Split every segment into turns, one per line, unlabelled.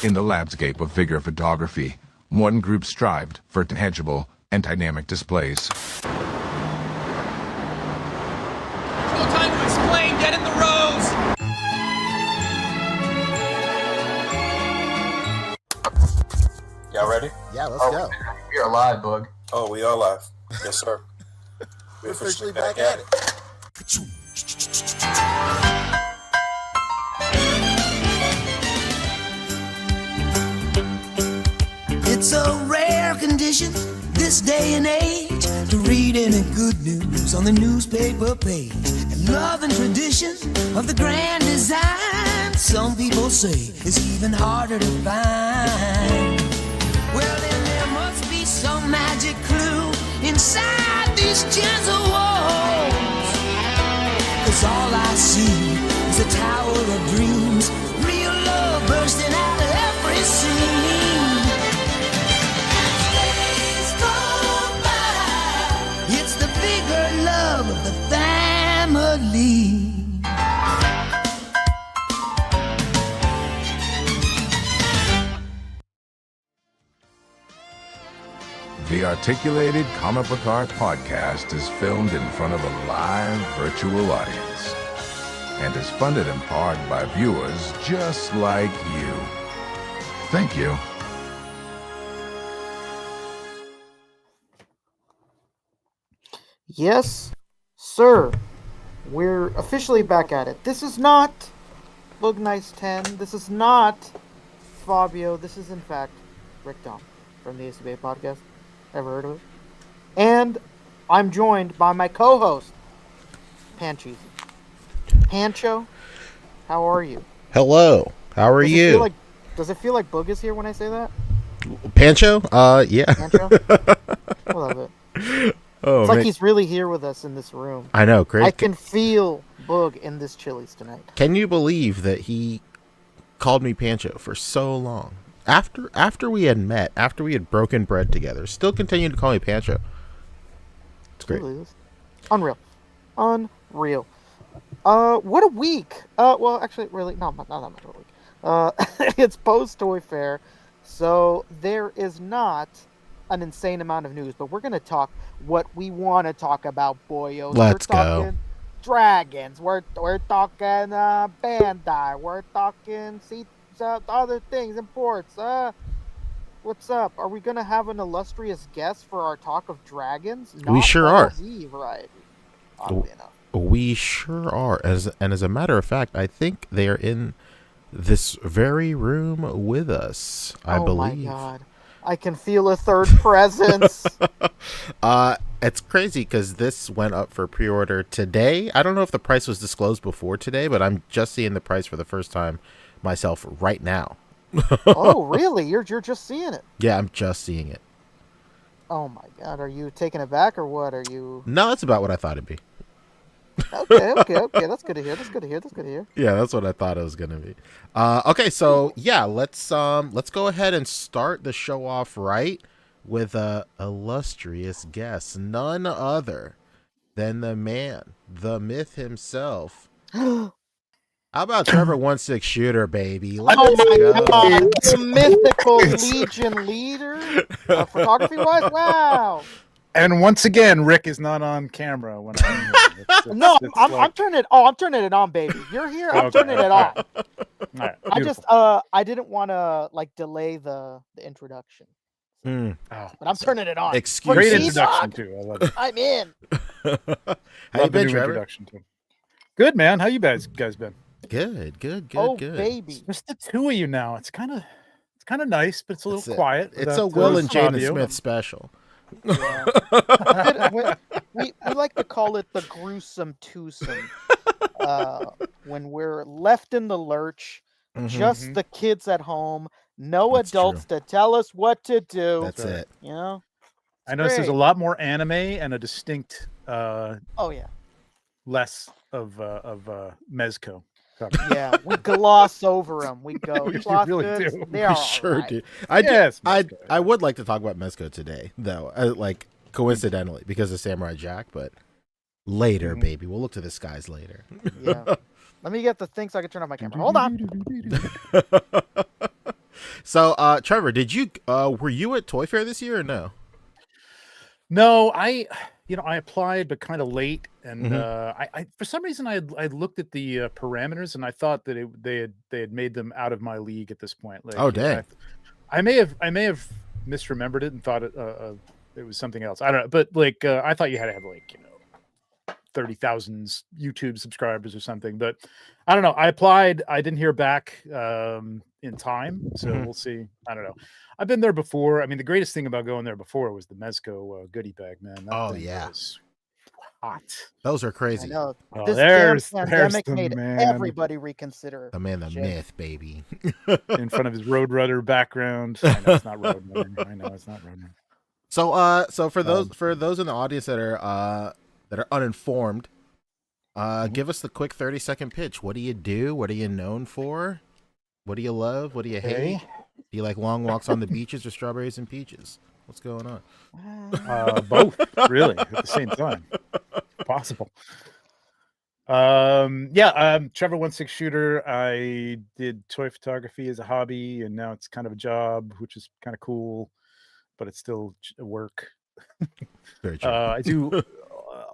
In the landscape of figure photography, one group strived for tangible and dynamic displays.
No time to explain. Get in the rows.
Y'all ready?
Yeah, let's go.
We are live, Bug.
Oh, we are live. Yes, sir.
We're officially back at it.
It's a rare condition this day and age to read any good news on the newspaper page. And love and tradition of the grand design, some people say, is even harder to find. Well, then there must be some magic clue inside these gentle walls. 'Cause all I see is a tower of dreams, real love bursting out of every scene. It's the bigger love of the family.
The Articulated Comic Book Art Podcast is filmed in front of a live virtual audience and is funded in part by viewers just like you. Thank you.
Yes, sir. We're officially back at it. This is not Bug Nice 10. This is not Fabio. This is, in fact, Rick Dom from the A.C.B.A podcast. Ever heard of it? And I'm joined by my co-host, Pancheesy. Pancho, how are you?
Hello. How are you?
Does it feel like Bug is here when I say that?
Pancho? Yeah.
Pancho? I love it.
Oh,
It's like he's really here with us in this room.
I know, great.
I can feel Bug in this Chili's tonight.
Can you believe that he called me Pancho for so long? After we had met, after we had broken bread together, still continued to call me Pancho. It's great.
Unreal. What a week. Well, actually, really, not that much of a week. It's post Toy Fair, so there is not an insane amount of news, but we're going to talk what we want to talk about, boyos.
Let's go.
Dragons. We're talking Bandai. We're talking other things, imports. What's up? Are we going to have an illustrious guest for our talk of dragons?
We sure are.
Variety,
We sure are. As a matter of fact, I think they are in this very room with us, I believe.
Oh my god. I can feel a third presence.
It's crazy because this went up for pre-order today. I don't know if the price was disclosed before today, but I'm just seeing the price for the first time myself right now.
Oh, really? You're just seeing it?
Yeah, I'm just seeing it.
Oh my god. Are you taking it back or what? Are you...
No, that's about what I thought it'd be.
Okay. That's good to hear.
Yeah, that's what I thought it was gonna be. Okay, so yeah, let's go ahead and start the show off right with a illustrious guest, none other than the man, the myth himself. How about Trevor 1/6 Shooter, baby? Let's
oh my
go.
god, the mythical Legion leader, photography-wise. Wow.
And once again, Rick is not on camera when I'm here.
No, I'm turning it. I'm turning it on, baby. You're here. I'm turning it on.
All right,
I didn't want to delay the introduction,
Oh,
but I'm turning it on.
Excuse
great
me.
introduction too. I love it.
I'm in.
How you been, Trevor?
Too. Good, man. How you guys been?
Good.
Oh,
good.
baby.
Just the two of you now. It's kind of nice, but it's a little quiet.
It's a Will and Jaden Smith special.
Yeah. we like to call it the gruesome twosome. When we're left in the lurch, just the kids at home, no
That's
adults
true.
to tell us what to do.
That's it.
You know?
I noticed there's a lot more anime and a distinct
Oh yeah.
less of Mezco.
Yeah, we gloss over them. We go.
We
cloth
really
goods,
do.
They are
Sure
right.
do.
Yes,
I would like to talk about Mezco today, though, like coincidentally because of Samurai Jack, but later, baby. We'll look to the skies later.
Yeah. Let me get the thing so I can turn off my camera. Hold on.
So, Trevor, did you were you at Toy Fair this year or no?
No, I applied, but kind of late, and
Mhm.
I for some reason I looked at the parameters, and I thought that they had made them out of my league at this point. Like,
Oh, dang.
I may have misremembered it and thought it was something else. I don't know, but like I thought you had to have like 30,000 YouTube subscribers or something. But I don't know. I applied. I didn't hear back in time, so
Mhm.
we'll see. I don't know. I've been there before. I mean, the greatest thing about going there before was the Mezco goodie bag, man. That
Oh,
thing
yeah.
was hot.
Those are
I
crazy.
know.
Oh,
This
there's
damn pandemic
the
made
man
everybody reconsider.
The man, the
shit.
myth, baby.
in front of his Roadrunner background. I know it's not Roadrunner. I know it's not Roadrunner.
So for those in the audience that are uninformed, give us the quick 30-second pitch. What do you do? What are you known for? What do you love? What do you hate? Do you like long walks on the beaches or strawberries and peaches? What's going on?
Both, really, at the same time. Possible. Trevor 16 shooter. I did toy photography as a hobby, and now it's kind of a job, which is kind of cool, but it's still work.
Very true.
I do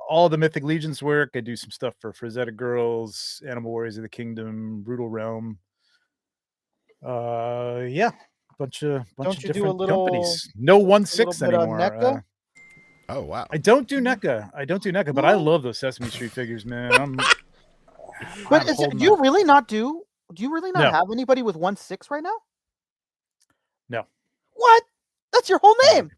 all the Mythic Legions work. I do some stuff for Frazetta Girls, Animal Warriors of the Kingdom, Brutal Realm. Bunch of
Don't you do a
different
little-
companies. No 1/6
bit of
anymore.
NECA?
Oh, wow.
I don't do NECA, but I love those Sesame Street figures, man.
But do you really not
No.
have anybody with 1/6 right now?
No.
What? That's your whole name.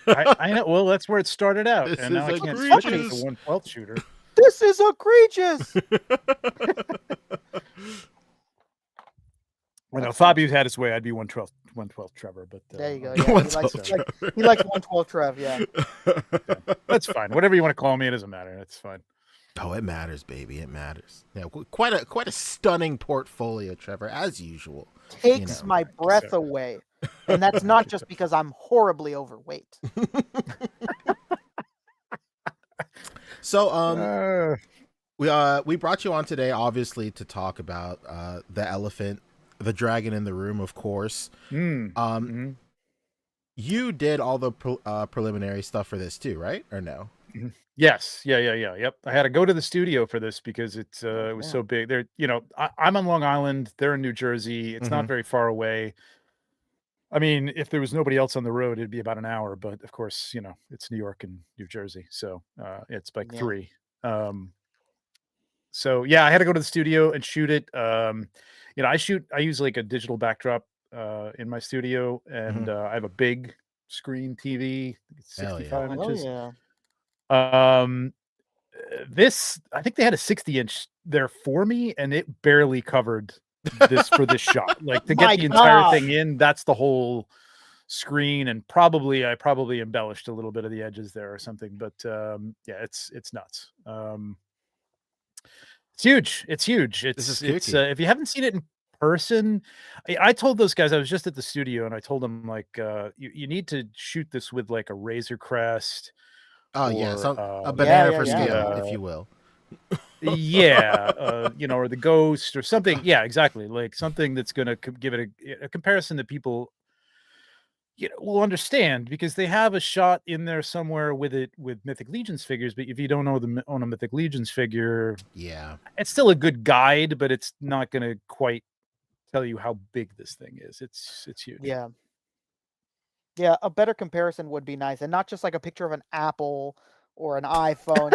I know. Well, that's where it started out,
This
and now I
is
can't switch it
egregious.
to 1/12 shooter.
This is egregious.
Well, no, Fabio's had his way. I'd be 1/12 Trevor, but
There you go.
yeah,
Yeah,
1/12
he likes 1/12 Trev. Yeah.
that's fine. Whatever you want to call me, it doesn't matter. That's fine.
Oh, it matters, baby. It matters. Yeah, quite a stunning portfolio, Trevor, as usual.
Takes my breath away, and that's not just because I'm horribly overweight.
So, we brought you on today, obviously, to talk about the elephant, the dragon in the room, of course. You did all the preliminary stuff for this too, right? Or no?
Yes. Yep. I had to go to the studio for this because it was so big. There, I'm on Long Island. They're in New Jersey. It's not very far away. I mean, if there was nobody else on the road, it'd be about an hour. But of course, it's New York and New Jersey, so it's like 3. So yeah, I had to go to the studio and shoot it. I use like a digital backdrop in my studio, and I have a big screen TV. It's 65 inches.
Oh,
This, I think they had a 60-inch there for me, and it barely covered this for this shot. Like, to get the entire thing in, that's the whole screen, and I probably embellished a little bit of the edges there or something. But yeah, it's nuts. It's huge. It's if you haven't seen it in person, I told those guys, I was just at the studio, and I told them, like, you need to shoot this with like a Razor Crest.
Oh, a banana for scale, if you will.
Or the Ghost or something. Yeah, exactly. Like something that's going to give it a comparison that people will understand, because they have a shot in there somewhere with Mythic Legions figures. But if you don't own a Mythic Legions figure, it's still a good guide, but it's not going to quite tell you how big this thing is. It's huge.
Yeah, a better comparison would be nice, and not just like a picture of an Apple or an iPhone.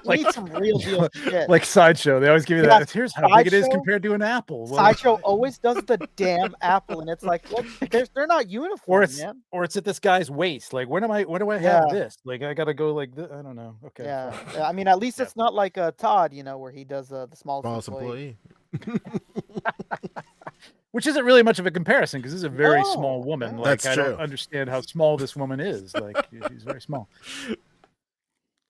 We need some real deal shit.
Like Sideshow, they always give you that. Here's how big it is compared to an Apple.
Sideshow always does the damn Apple, and it's like, what? They're not uniform, man.
Or it's at this guy's waist. Like, when do I have this? Like, I gotta go like this. I don't know. Okay.
Yeah, I mean, at least it's not like Todd, where he does the smallest employee.
Which isn't really much of a comparison, because this is a very small woman. Like,
That's true.
don't understand how small this woman is. Like, she's very small.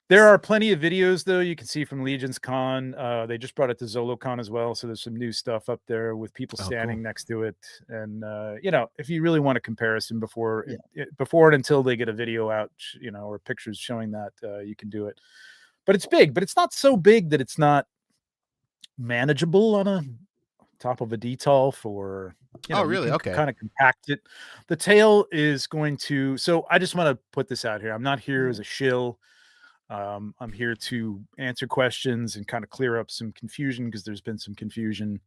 There are plenty of videos, though, you can see from Legions Con. They just brought it to ZoloCon as well, so there's some new stuff up there with people standing next to it. And if you really want a comparison before and until they get a video out, or pictures showing that, you can do it. But it's big, but it's not so big that it's not manageable on a top of a detail for,
really? Okay.
kind of compact it. The tail is going to, so I just want to put this out here. I'm not here as a shill. I'm here to answer questions and kind of clear up some confusion, because there's been some confusion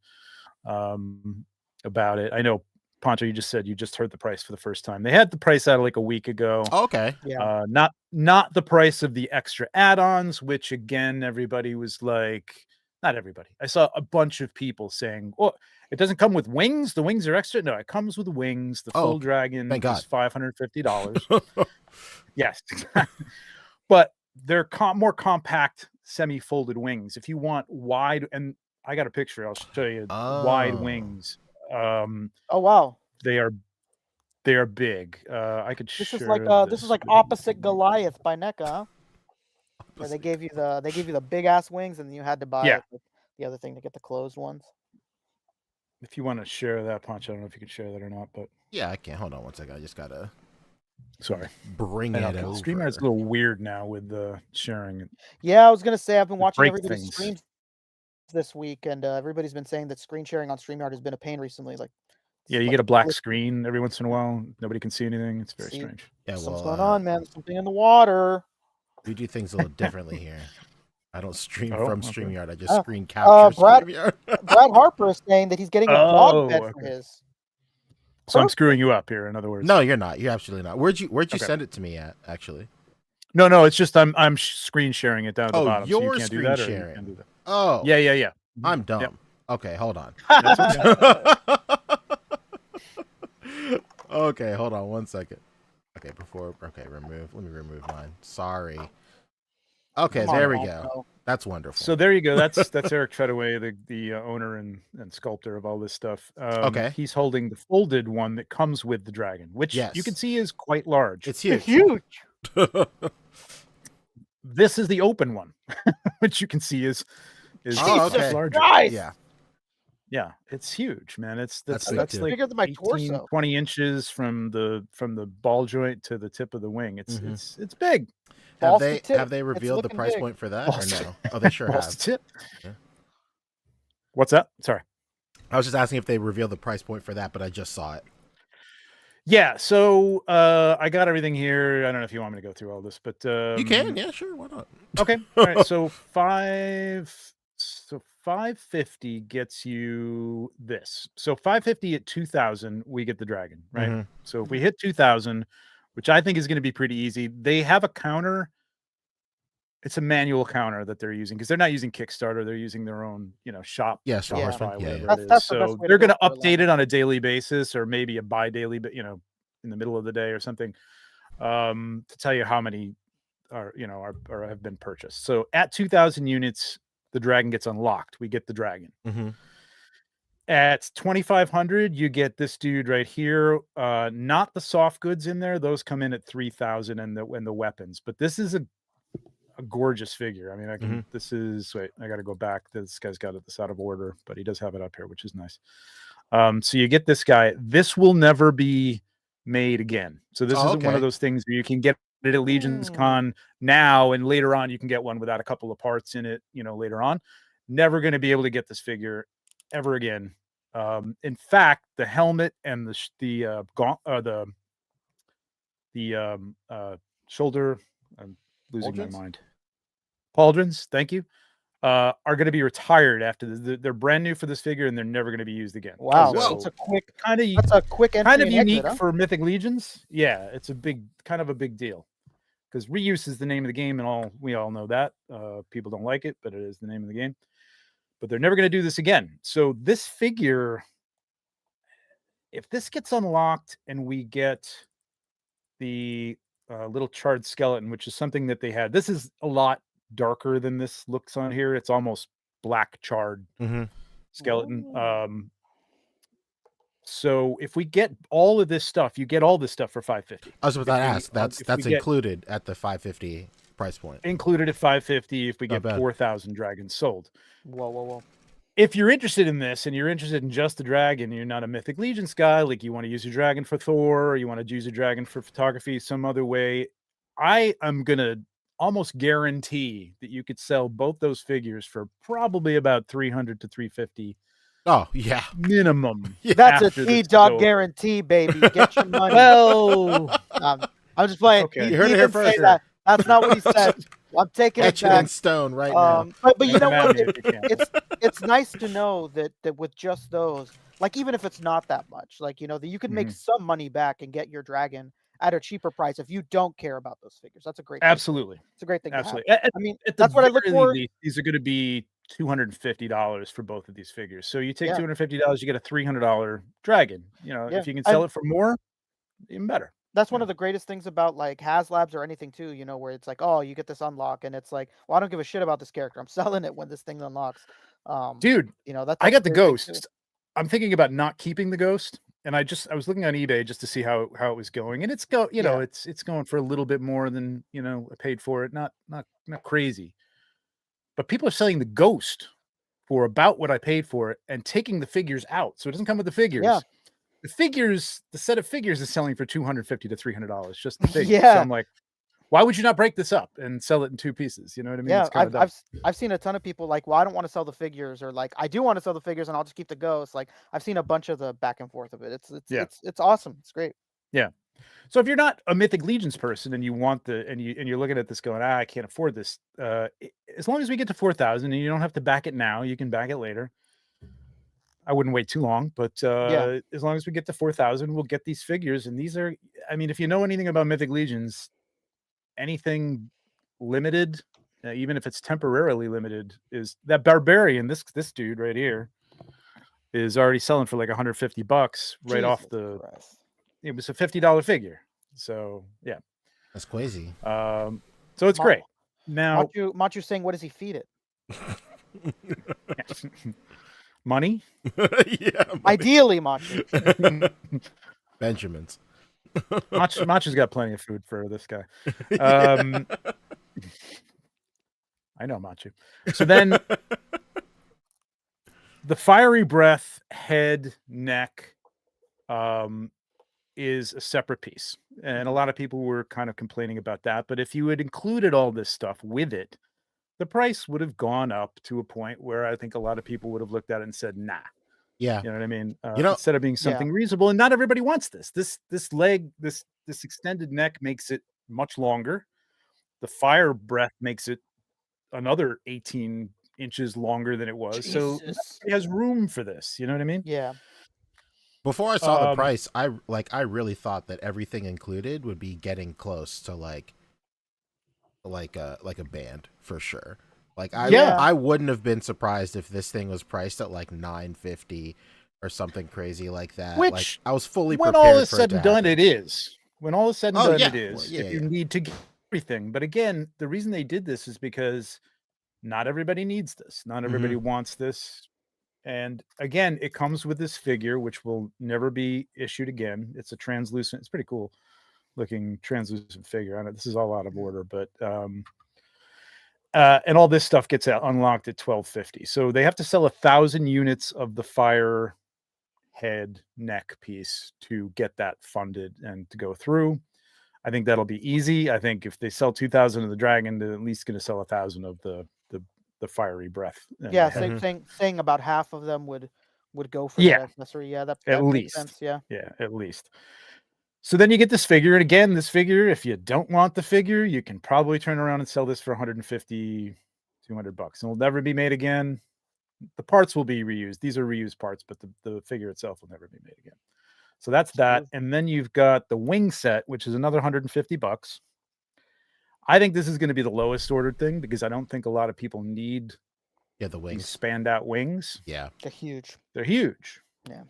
about it. I know, Poncho, you just said you just heard the price for the first time. They had the price out like a week ago.
Oh, okay.
Yeah.
Not the price of the extra add-ons, which again, everybody was like, not everybody. I saw a bunch of people saying, "Oh, it doesn't come with wings. The wings are extra." No, it comes with wings. The full dragon
thank God.
is $550. Yes, but they're more compact, semi-folded wings. If you want wide, and I got a picture, I'll show you wide wings.
Oh wow.
They are big. I could
This
share
is like opposite Goliath by NECA, huh? Where they gave you the big ass wings, and you had to buy the other thing to get the closed ones.
If you want to share that, Poncho, I don't know if you can share that or not, but
yeah, I can. Hold on one second. I just gotta bring
I
it
know,
over.
StreamYard's a little weird now with the sharing.
Yeah, I was gonna say I've been watching
break
everybody's
things.
streams this week, and everybody's been saying that screen sharing on StreamYard has been a pain recently. Like,
Yeah, you get a black screen every once in a while. Nobody can see anything. It's very strange.
Yeah,
something's going on, man. Something in the water.
We do things a little differently here. I don't stream from StreamYard. I just
Oh,
screen capture StreamYard.
Brad Harper is saying that he's getting a dog bed for his.
So I'm screwing you up here, in other words.
No, you're not. You're absolutely not. Where'd you send it to me at, actually?
No, it's just I'm screen sharing it down at the bottom.
You're
so you can't
screen
do that,
sharing.
Or you can do that.
Oh.
Yeah.
I'm dumb.
Yep.
Okay, hold on.
That's okay.
Okay, hold on one second. Okay, remove. Let me remove mine. Sorry. Okay, there we go. That's wonderful.
So there you go. That's Eric Treadaway, the owner and sculptor of all this stuff.
Okay.
He's holding the folded one that comes with the dragon, which you can see is quite large.
It's huge.
It's huge.
This is the open one, which you can see is larger. Yeah, it's huge, man. That's like
bigger than my torso.
20 inches from the ball joint to the tip of the wing. It's big.
Have they revealed the price point for that or no? Oh, they sure have.
Tip. Yeah. What's that? Sorry.
I was just asking if they revealed the price point for that, but I just saw it.
Yeah, so I got everything here. I don't know if you want me to go through all this, but
you can. Yeah, sure. Why not?
Okay. All right. So 550 gets you this. So 550 at 2,000, we get the dragon, right?
Mm-hmm.
So if we hit 2,000, which I think is going to be pretty easy, they have a counter. It's a manual counter that they're using because they're not using Kickstarter. They're using their own, shop.
Yeah,
Shopify,
yeah.
That's so they're going to update it on a daily basis, or maybe a bi-daily, but in the middle of the day or something, to tell you how many are have been purchased. So at 2,000 units, the dragon gets unlocked. We get the dragon.
Mm-hmm.
At 2,500, you get this dude right here. Not the soft goods in there; those come in at 3,000, and the weapons. But this is a gorgeous figure. I mean, I can.
Mm-hmm.
This is. Wait, I got to go back. This guy's got this out of order, but he does have it up here, which is nice. So you get this guy. This will never be made again. So this isn't one of those things where you can get it at Legions Con now, and later on you can get one without a couple of parts in it. Later on, never going to be able to get this figure ever again. In fact, the helmet and the shoulder, I'm losing my mind. Pauldrons, thank you. Are going to be retired after this. They're brand new for this figure, and they're never going to be used again.
Wow,
so
that's a quick entry,
kind of unique
exit, huh?
for Mythic Legions. Yeah, it's a big deal because reuse is the name of the game, and we all know that. People don't like it, but it is the name of the game. But they're never going to do this again. So this figure, if this gets unlocked and we get the little charred skeleton, which is something that they had, this is a lot darker than this looks on here. It's almost black charred skeleton. So if we get all of this stuff, you get all this stuff for 550.
I was about to ask. That's included at the 550 price point.
Included at 550 if we get 4,000 dragons sold.
Whoa.
If you're interested in this and you're interested in just the dragon, you're not a Mythic Legions guy, like you want to use your dragon for Thor, or you want to use a dragon for photography some other way, I am going to almost guarantee that you could sell both those figures for probably about 300 to 350
Oh yeah.
minimum.
That's a
after this is
T-Dog
over.
guarantee, baby. Get your money.
Well,
I'm just playing.
Okay.
He,
You heard
he
it here
didn't say
first.
that. That's not what he said. I'm taking it
Etch it in
back.
stone right now.
But you know
come at
what?
me if you can.
It's nice to know that with just those, like even if it's not that much, like that you can make
Mhm.
some money back and get your dragon at a cheaper price if you don't care about those figures. That's a great thing.
Absolutely.
It's a great thing to have.
Absolutely.
I mean,
At the
that's what I look
very
for.
least, these are going to be $250 for both of these figures. So you take
Yeah.
$250, you get a $300 dragon.
Yeah.
If you can sell it for more, even better.
That's one of the greatest things about like HasLabs or anything too, where it's like, oh, you get this unlock, and it's like, well, I don't give a shit about this character. I'm selling it when this thing unlocks.
Dude,
That's
I
a
got the
great thing, too.
ghost. I'm thinking about not keeping the ghost, and I was looking on eBay just to see how it was going, and it's
Yeah.
it's going for a little bit more than I paid for it. Not crazy, but people are selling the ghost for about what I paid for it and taking the figures out, so it doesn't come with the figures.
Yeah.
The set of figures is selling for $250 to $300 just the figures. So
Yeah.
I'm like, why would you not break this up and sell it in two pieces? You know what I mean?
Yeah,
It's kinda dumb.
I've seen a ton of people like, well, I don't want to sell the figures, or like, I do want to sell the figures, and I'll just keep the ghost. Like, I've seen a bunch of the back and forth of it.
Yeah.
It's awesome. It's great.
Yeah. So if you're not a Mythic Legions person and you want and you're looking at this going, I can't afford this. As long as we get to 4,000 and you don't have to back it now, you can back it later. I wouldn't wait too long, but as long as we get to 4,000, we'll get these figures. And these are, I mean, if you know anything about Mythic Legions, anything limited, even if it's temporarily limited, is that Barbarian. This dude right here is already selling for like $150 right off
Jesus
the.
Christ.
It was a $50 figure, so yeah,
That's crazy.
so it's
Ma-
great. Now,
Machu saying, what does he feed it?
money.
Yeah.
Ideally, Machu.
Benjamins.
Machu's got plenty of food for this guy. I know Machu. So then the fiery breath, head, neck, is a separate piece. And a lot of people were kind of complaining about that. But if you had included all this stuff with it, the price would have gone up to a point where I think a lot of people would have looked at it and said, nah.
Yeah.
You know what I mean?
know-
Instead of being something reasonable, and not everybody wants this. This leg, this extended neck makes it much longer. The fire breath makes it another 18 inches longer than it was. So
Jesus.
it has room for this. You know what I mean?
Yeah.
Before I saw the price, I really thought that everything included would be getting close to like a band for sure. Like I wouldn't have been surprised if this thing was priced at like $950 or something crazy like that.
Which,
like I was fully
when
prepared
all is
for
said
it
and
to
done,
happen.
it is. When all is said and done,
yeah.
it is.
Well, yeah,
if you
yeah.
need to get everything. But again, the reason they did this is because not everybody needs this. Not everybody wants this. And again, it comes with this figure, which will never be issued again. It's a translucent, it's pretty cool looking translucent figure. I know this is all out of order, but and all this stuff gets unlocked at $1,250. So they have to sell 1,000 units of the fire head neck piece to get that funded and to go through. I think that'll be easy. I think if they sell 2,000 of the dragon, they're at least going to sell 1,000 of the fiery breath.
Yeah, saying about half of them would go for that accessory. Yeah, that
at
makes
least
sense. Yeah,
at least. So then you get this figure, and again, this figure, if you don't want the figure, you can probably turn around and sell this for $150, $200. It'll never be made again. The parts will be reused. These are reused parts, but the figure itself will never be made again. So that's that. And then you've got the wing set, which is another $150. I think this is going to be the lowest ordered thing because I don't think a lot of people need
the wings,
these spanned out wings.
Yeah,
they're huge.
They're huge.
Yeah.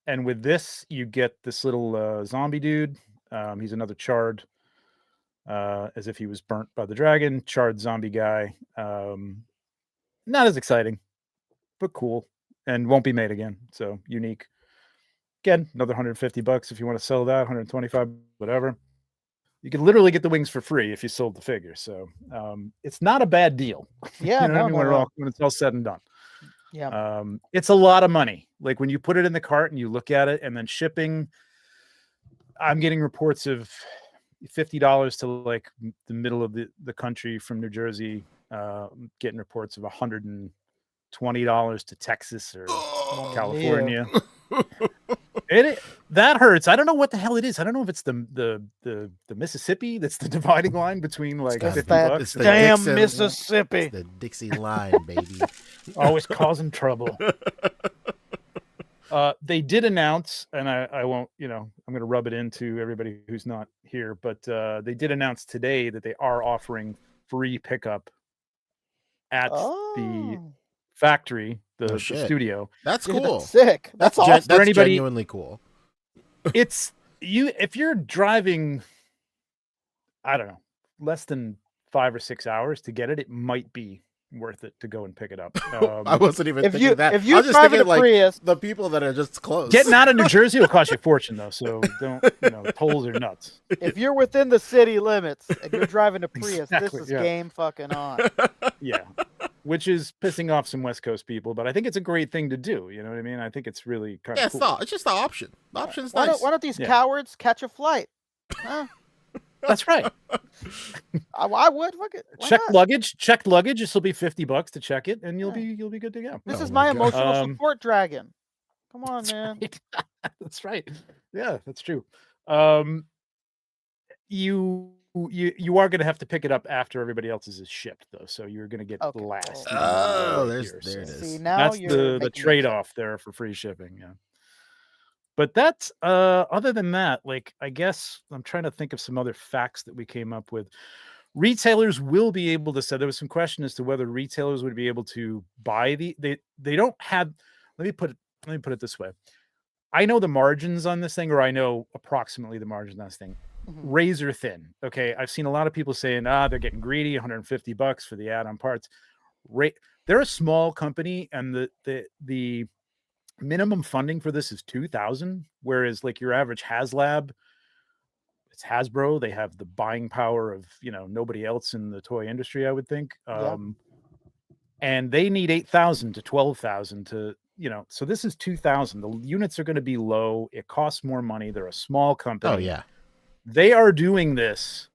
And with this, you get this little zombie dude. He's another charred, as if he was burnt by the dragon. Charred zombie guy. Not as exciting, but cool, and won't be made again. So unique. Again, another $150 if you want to sell that. $125, whatever. You could literally get the wings for free if you sold the figure. So it's not a bad deal.
Yeah,
you know what I mean? When it's all said and done.
Yeah.
It's a lot of money. Like when you put it in the cart and you look at it, and then shipping, I'm getting reports of $50 to like the middle of the country from New Jersey, getting reports of $150 $20 to Texas or
Mamma
California. That hurts. I don't know what the hell it is. I don't know if it's the Mississippi that's the dividing line between like
gotta
Just
50
that
bucks.
It's the
damn
Dixon-
Mississippi.
It's the Dixie line, baby.
Always causing trouble. They did announce, and I won't, I'm going to rub it into everybody who's not here, but they did announce today that they are offering free pickup at the
Oh,
factory, the
shit.
studio.
That's
dude,
cool.
that's sick. That's awesome.
That's
anybody-
genuinely cool.
It's if you're driving, I don't know, less than 5 or 6 hours to get it, it might be worth it to go and pick it up.
I wasn't even
If
thinking
you
that.
if
I
you
was just
drive in
thinking
a
like
Prius,
the people that are just close.
Getting out of New Jersey will cost you a fortune though, so don't, tolls are nuts.
if you're within the city limits and you're driving a Prius,
Exactly,
this is
yeah.
game fucking on.
Yeah, which is pissing off some West Coast people, but I think it's a great thing to do. You know what I mean? I think it's really kind
Yeah,
of cool.
it's just the option. The option's
Why
nice.
don't these
Yeah.
cowards catch a flight? Huh?
That's right.
I would. Fuck it. Why
Check
not?
luggage. Checked luggage. This will be $50 to check it, and you'll be good to go.
This
Oh
is
my
my
God.
emotional
Um,
support dragon. Come on, man.
That's right. Yeah, that's true. You are going to have to pick it up after everybody else's is shipped, though. So you're going to get
Okay,
last.
well,
Oh, there
here,
it
so
is.
See, now
that's
you're
the
making me upset.
trade-off there for free shipping. Yeah. But that's other than that, like I guess I'm trying to think of some other facts that we came up with. Retailers will be able to say there was some question as to whether retailers would be able to buy they don't have. Let me put it this way. I know the margins on this thing, or I know approximately the margins on this thing.
Mhm.
Razor thin. Okay. I've seen a lot of people saying, they're getting greedy, $150 for the add-on parts. They're a small company, and the minimum funding for this is $2,000, whereas like your average HasLab, it's Hasbro. They have the buying power of nobody else in the toy industry, I would think.
Yeah.
And they need 8,000 to 12,000 to So this is 2,000. The units are going to be low. It costs more money. They're a small company.
Oh yeah.
They are doing this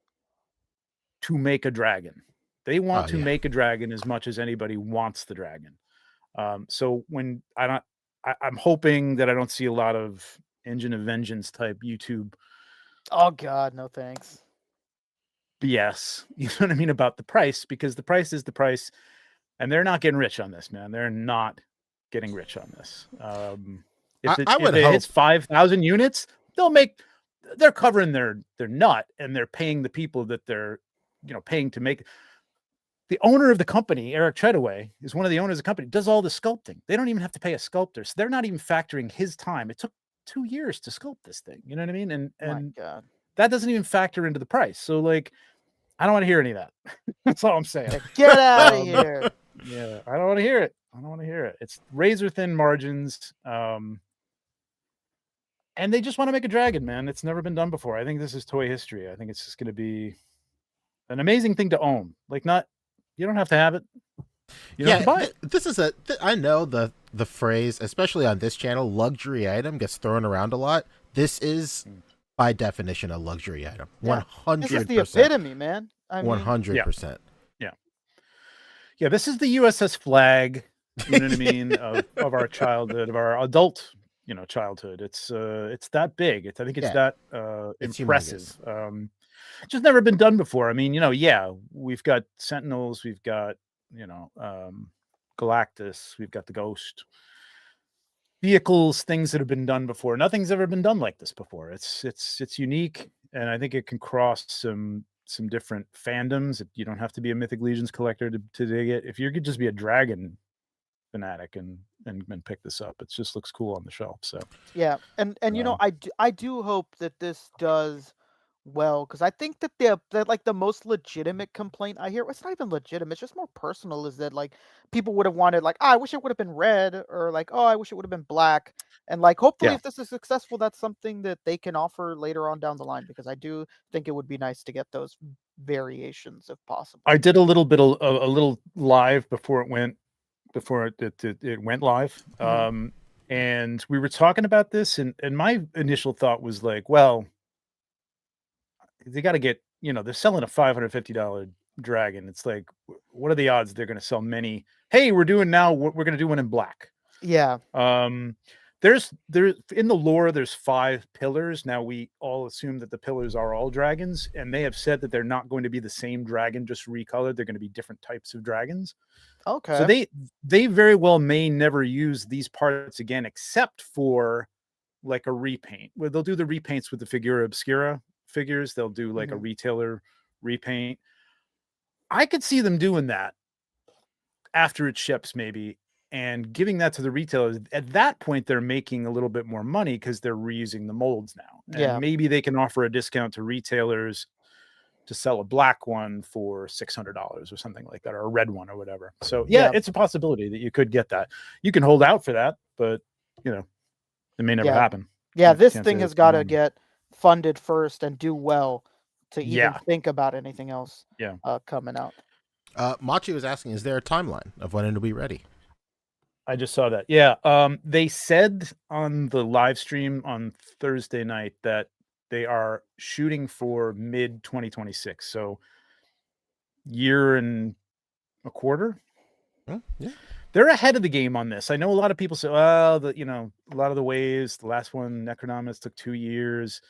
to make a dragon. They want
Oh,
to
yeah.
make a dragon as much as anybody wants the dragon. So when I'm hoping that I don't see a lot of Engine of Vengeance type YouTube
Oh God, no thanks.
BS. You know what I mean about the price, because the price is the price, and they're not getting rich on this, man. They're not getting rich on this. If
I would
it
hope.
hits 5,000 units, they're covering their nut, and they're paying the people that they're paying to make. The owner of the company, Eric Treadaway, is one of the owners of the company, does all the sculpting. They don't even have to pay a sculptor. So they're not even factoring his time. It took 2 years to sculpt this thing. You know what I mean? And
My God.
that doesn't even factor into the price. So like, I don't want to hear any of that. That's all I'm saying.
Get out of
Um,
here.
Yeah, I don't want to hear it. It's razor thin margins. And they just want to make a dragon, man. It's never been done before. I think this is toy history. I think it's just going to be an amazing thing to own. Like, you don't have to have it. You don't have to buy it.
This is I know the phrase, especially on this channel, luxury item gets thrown around a lot. This is by definition a luxury item.
Yeah.
100%.
This is the epitome, man. I mean,
100%.
Yeah, this is the USS Flag. You know what I mean? Of our childhood, of our adult, childhood. It's that big. I think it's
Yeah.
that
It's
impressive. It's just never been done before. I mean, we've got Sentinels, we've got Galactus, we've got the Ghost vehicles, things that have been done before. Nothing's ever been done like this before. It's unique, and I think it can cross some different fandoms. You don't have to be a Mythic Legions collector to dig it. If you could just be a dragon fanatic and pick this up, it just looks cool on the shelf. So
yeah, and I do hope that this does well, because I think that the most legitimate complaint I hear, it's not even legitimate, it's just more personal, is that like people would have wanted, like, I wish it would have been red, or like, oh, I wish it would have been black. And like, hopefully,
Yeah.
if this is successful, that's something that they can offer later on down the line, because I do think it would be nice to get those variations if possible.
I did a little bit of a little live before it went live.
Mhm.
And we were talking about this, and my initial thought was like, well, they got to get, they're selling a $550 dragon. It's like, what are the odds they're going to sell many hey, we're going to do one in black.
Yeah.
There's in the lore, there's 5 pillars. Now we all assume that the pillars are all dragons, and they have said that they're not going to be the same dragon, just recolored. They're going to be different types of dragons.
Okay.
So they very well may never use these parts again, except for like a repaint. Where they'll do the repaints with the Figura Obscura figures. They'll do like a retailer repaint. I could see them doing that after it ships, maybe, and giving that to the retailers. At that point, they're making a little bit more money because they're reusing the molds now. And maybe they can offer a discount to retailers to sell a black one for $600 or something like that, or a red one or whatever. So it's a possibility that you could get that. You can hold out for that, but it may never happen.
Yeah, this thing has got to get funded first and do well to even think about anything else coming out.
Machi was asking, is there a timeline of when it'll be ready?
I just saw that. Yeah. They said on the live stream on Thursday night that they are shooting for mid 2026. So year and a quarter.
Yeah.
They're ahead of the game on this. I know a lot of people say, well, a lot of the waves, the last one, Necronomus, took 2 years,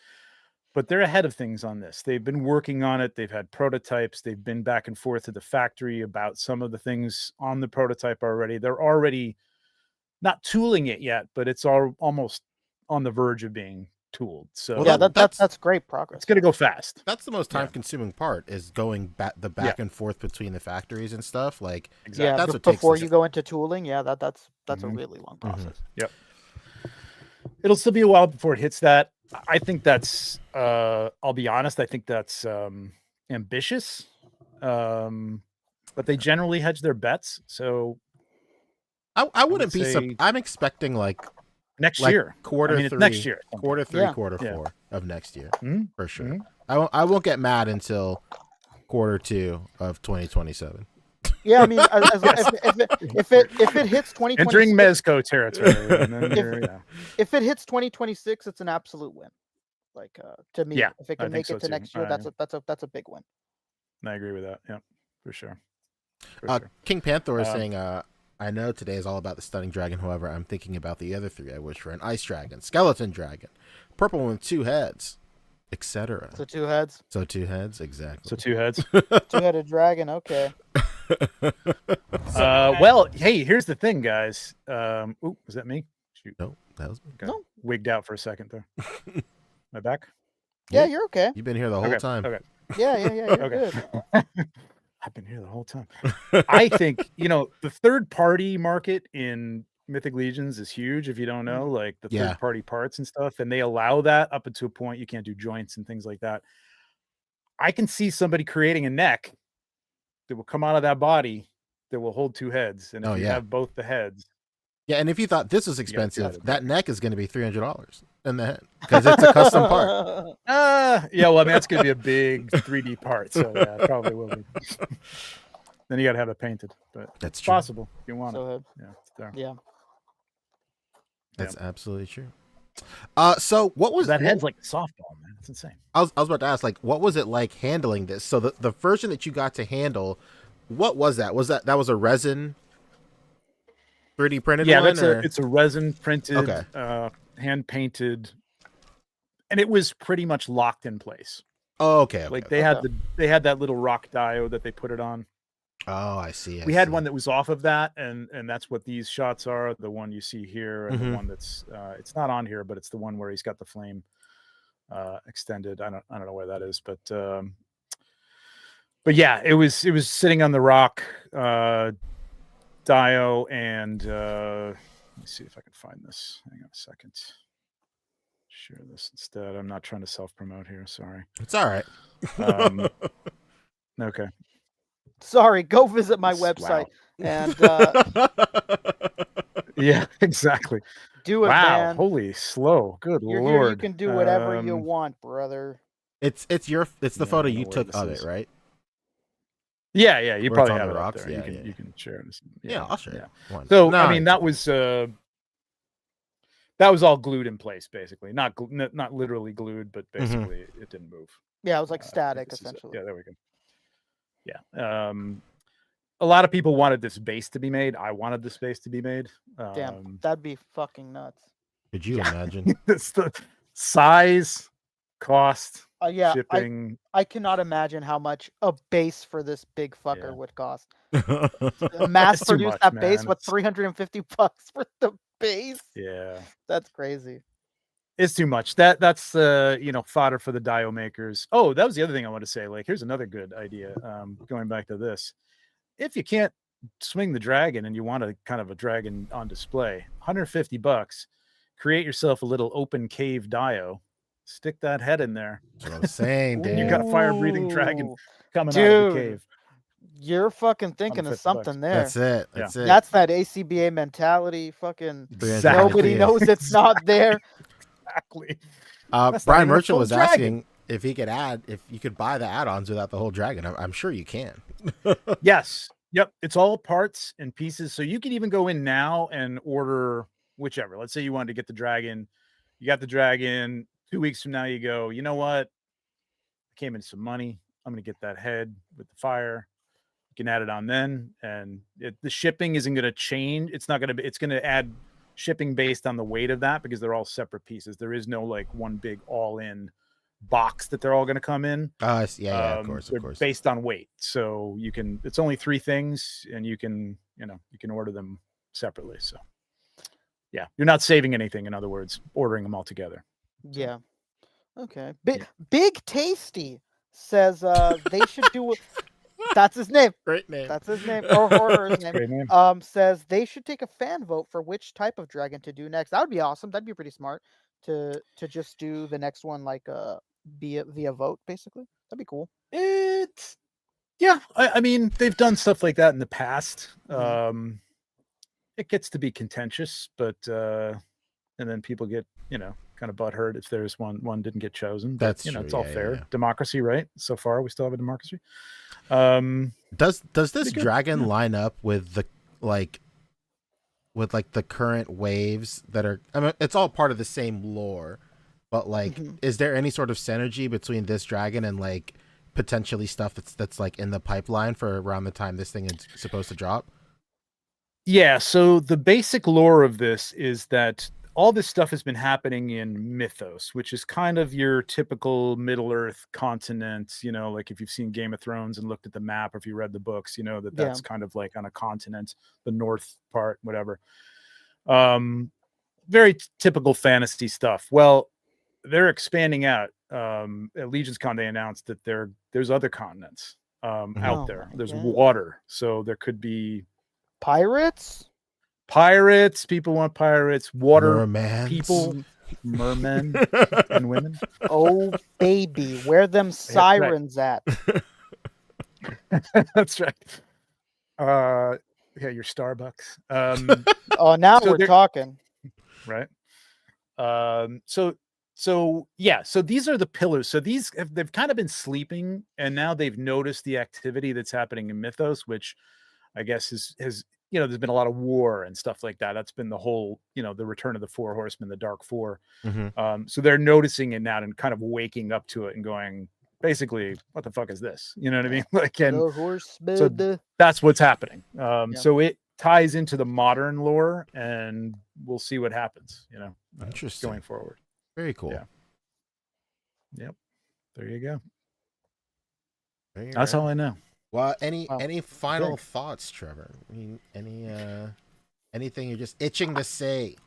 but they're ahead of things on this. They've been working on it. They've had prototypes. They've been back and forth to the factory about some of the things on the prototype already. They're already not tooling it yet, but it's almost on the verge of being tooled. So
that's great progress.
It's going to go fast.
That's the most time-consuming part, is going back and forth between the factories and stuff. Like,
that's what before you go into tooling. Yeah, that's a really long process.
Yep. It'll still be a while before it hits that. I think that's. I'll be honest. I think that's ambitious, but they generally hedge their bets. So
I wouldn't be. I'm expecting
next year,
quarter 3,
next year,
quarter 3, quarter 4 of next year for sure. I won't get mad until quarter 2 of 2027.
Yeah, I mean, if it hits 2026,
entering Mezco territory, and then
if it hits 2026, it's an absolute win. Like to me, if it can make it to next year, that's a big win.
I agree with that. Yeah, for sure.
King Panther is saying, I know today is all about the stunning dragon. However, I'm thinking about the other 3 I wish for: an ice dragon, skeleton dragon, purple one with 2 heads, etc.
So 2 heads.
So 2 heads, exactly.
So 2 heads.
2-headed dragon. Okay.
Well, hey, here's the thing, guys. Was that me? Shoot.
No, that was me.
No.
Wigged out for a second there. Am I back?
Yeah, you're okay.
You've been here the whole time.
Okay.
Yeah, you're good.
I've been here the whole time. I think, the third-party market in Mythic Legions is huge, if you don't know, like the third-party parts and stuff, and they allow that up until a point. You can't do joints and things like that. I can see somebody creating a neck that will come out of that body that will hold 2 heads. And if you have both the heads.
Yeah, and if you thought this was expensive, that neck is going to be $300 in the head because it's a custom part.
Well, I mean, that's going to be a big 3D part, so yeah, it probably will be. Then you got to have it painted, but
that's
it's possible if you want it.
Yeah,
it's there.
Yeah,
that's absolutely true. So what was
that head's like a softball, man? It's insane.
I was about to ask, what was it like handling this? So the version that you got to handle, what was that? Was that was a resin 3D printed one?
It's a resin printed, hand painted, and it was pretty much locked in place.
Oh, okay.
They had that little rock diode that they put it on.
Oh, I see.
We had one that was off of that, and that's what these shots are. The one you see here, and the one that's it's not on here, but it's the one where he's got the flame extended. I don't know where that is, but yeah, it was sitting on the rock dio, and let me see if I can find this. Hang on a second. Share this instead. I'm not trying to self-promote here. Sorry.
It's all right.
Okay.
Sorry. Go visit my website and.
Yeah, exactly.
Do it, man.
Holy slow. Good
You're
Lord.
Here, you can do whatever you want, brother.
It's the photo you took of it, right?
Yeah. You probably have
the
it
rocks.
Up there. You can share this.
Yeah, I'll share it.
So I mean, that was all glued in place, basically. Not literally glued, but basically it didn't move.
Yeah, it was like static, essentially.
Yeah, there we go. Yeah. a lot of people wanted this base to be made. I wanted this base to be made.
Damn, that'd be fucking nuts.
Could you imagine?
It's the size, cost,
Yeah,
shipping.
I cannot imagine how much a base for this big fucker
Yeah.
would cost. Mass
It's too
produce
much,
that base,
man.
what,
It's-
$350 for the base?
Yeah.
That's crazy.
It's too much. That's fodder for the dio makers. Oh, that was the other thing I want to say. Like, here's another good idea. Going back to this, if you can't swing the dragon and you want a kind of a dragon on display, $150. Create yourself a little open cave dio. Stick that head in there.
That's what I'm saying, dude.
You got a fire breathing dragon
Ooh,
coming out of the
dude,
cave.
You're fucking thinking of
$150.
something there.
That's it. That's it.
That's that A.C.B.A. mentality. Fucking
Exactly.
nobody knows it's not there.
Exactly.
Brian
That's not even a
Merchant
full
was
dragon.
asking if he could if you could buy the add-ons without the whole dragon. I'm sure you can.
Yes. Yep. It's all parts and pieces. So you can even go in now and order whichever. Let's say you wanted to get the dragon. You got the dragon. 2 weeks from now, you go, you know what? I came in some money. I'm going to get that head with the fire. You can add it on then. And the shipping isn't going to change. It's not going to be, it's going to add shipping based on the weight of that because they're all separate pieces. There is no like one big all-in box that they're all going to come in.
Yeah, of course.
Based on weight. So you can, it's only 3 things and you can order them separately. So yeah, you're not saving anything. In other words, ordering them all together.
Yeah. Okay. Big Tasty says they should do. That's his name.
Great name.
That's his name. Or his name.
Great name.
Says they should take a fan vote for which type of dragon to do next. That would be awesome. That'd be pretty smart to just do the next one like via vote, basically. That'd be cool.
Yeah. I mean, they've done stuff like that in the past.
Mhm.
It gets to be contentious, but and then people get kind of butthurt if there's one didn't get chosen. But,
That's true.
it's all fair.
Yeah.
Democracy, right? So far, we still have a democracy.
Does this
good.
dragon
Yeah.
line up with the the current waves that are? I mean, it's all part of the same lore, but like, is there any sort of synergy between this dragon and like potentially stuff that's like in the pipeline for around the time this thing is supposed to drop?
Yeah. So the basic lore of this is that all this stuff has been happening in Mythos, which is kind of your typical Middle Earth continent. Like if you've seen Game of Thrones and looked at the map, or if you read the books, that's kind of like on a continent, the north part, whatever. Very typical fantasy stuff. Well, they're expanding out. At Legions Con, they announced that there's other continents out there. There's water, so there could be
Pirates.
People want pirates, water
Mermans.
people, mermen and women.
Oh baby, where them sirens at?
That's right. Yeah, your Starbucks.
Oh, now
So
we're
they're-
talking.
Right. So these are the pillars. So they've kind of been sleeping, and now they've noticed the activity that's happening in Mythos, which I guess has there's been a lot of war and stuff like that. That's been the whole, the return of the 4 horsemen, the Dark 4. So they're noticing it now and kind of waking up to it and going, basically, what the fuck is this? You know what I mean? Like, and
The horseman.
so that's what's happening. So it ties into the modern lore, and we'll see what happens,
Interesting.
going forward.
Very cool.
Yeah. Yep. There you go.
Very
That's
right.
all I know.
Well, any final
Big.
thoughts, Trevor? I mean, anything you're just itching to say?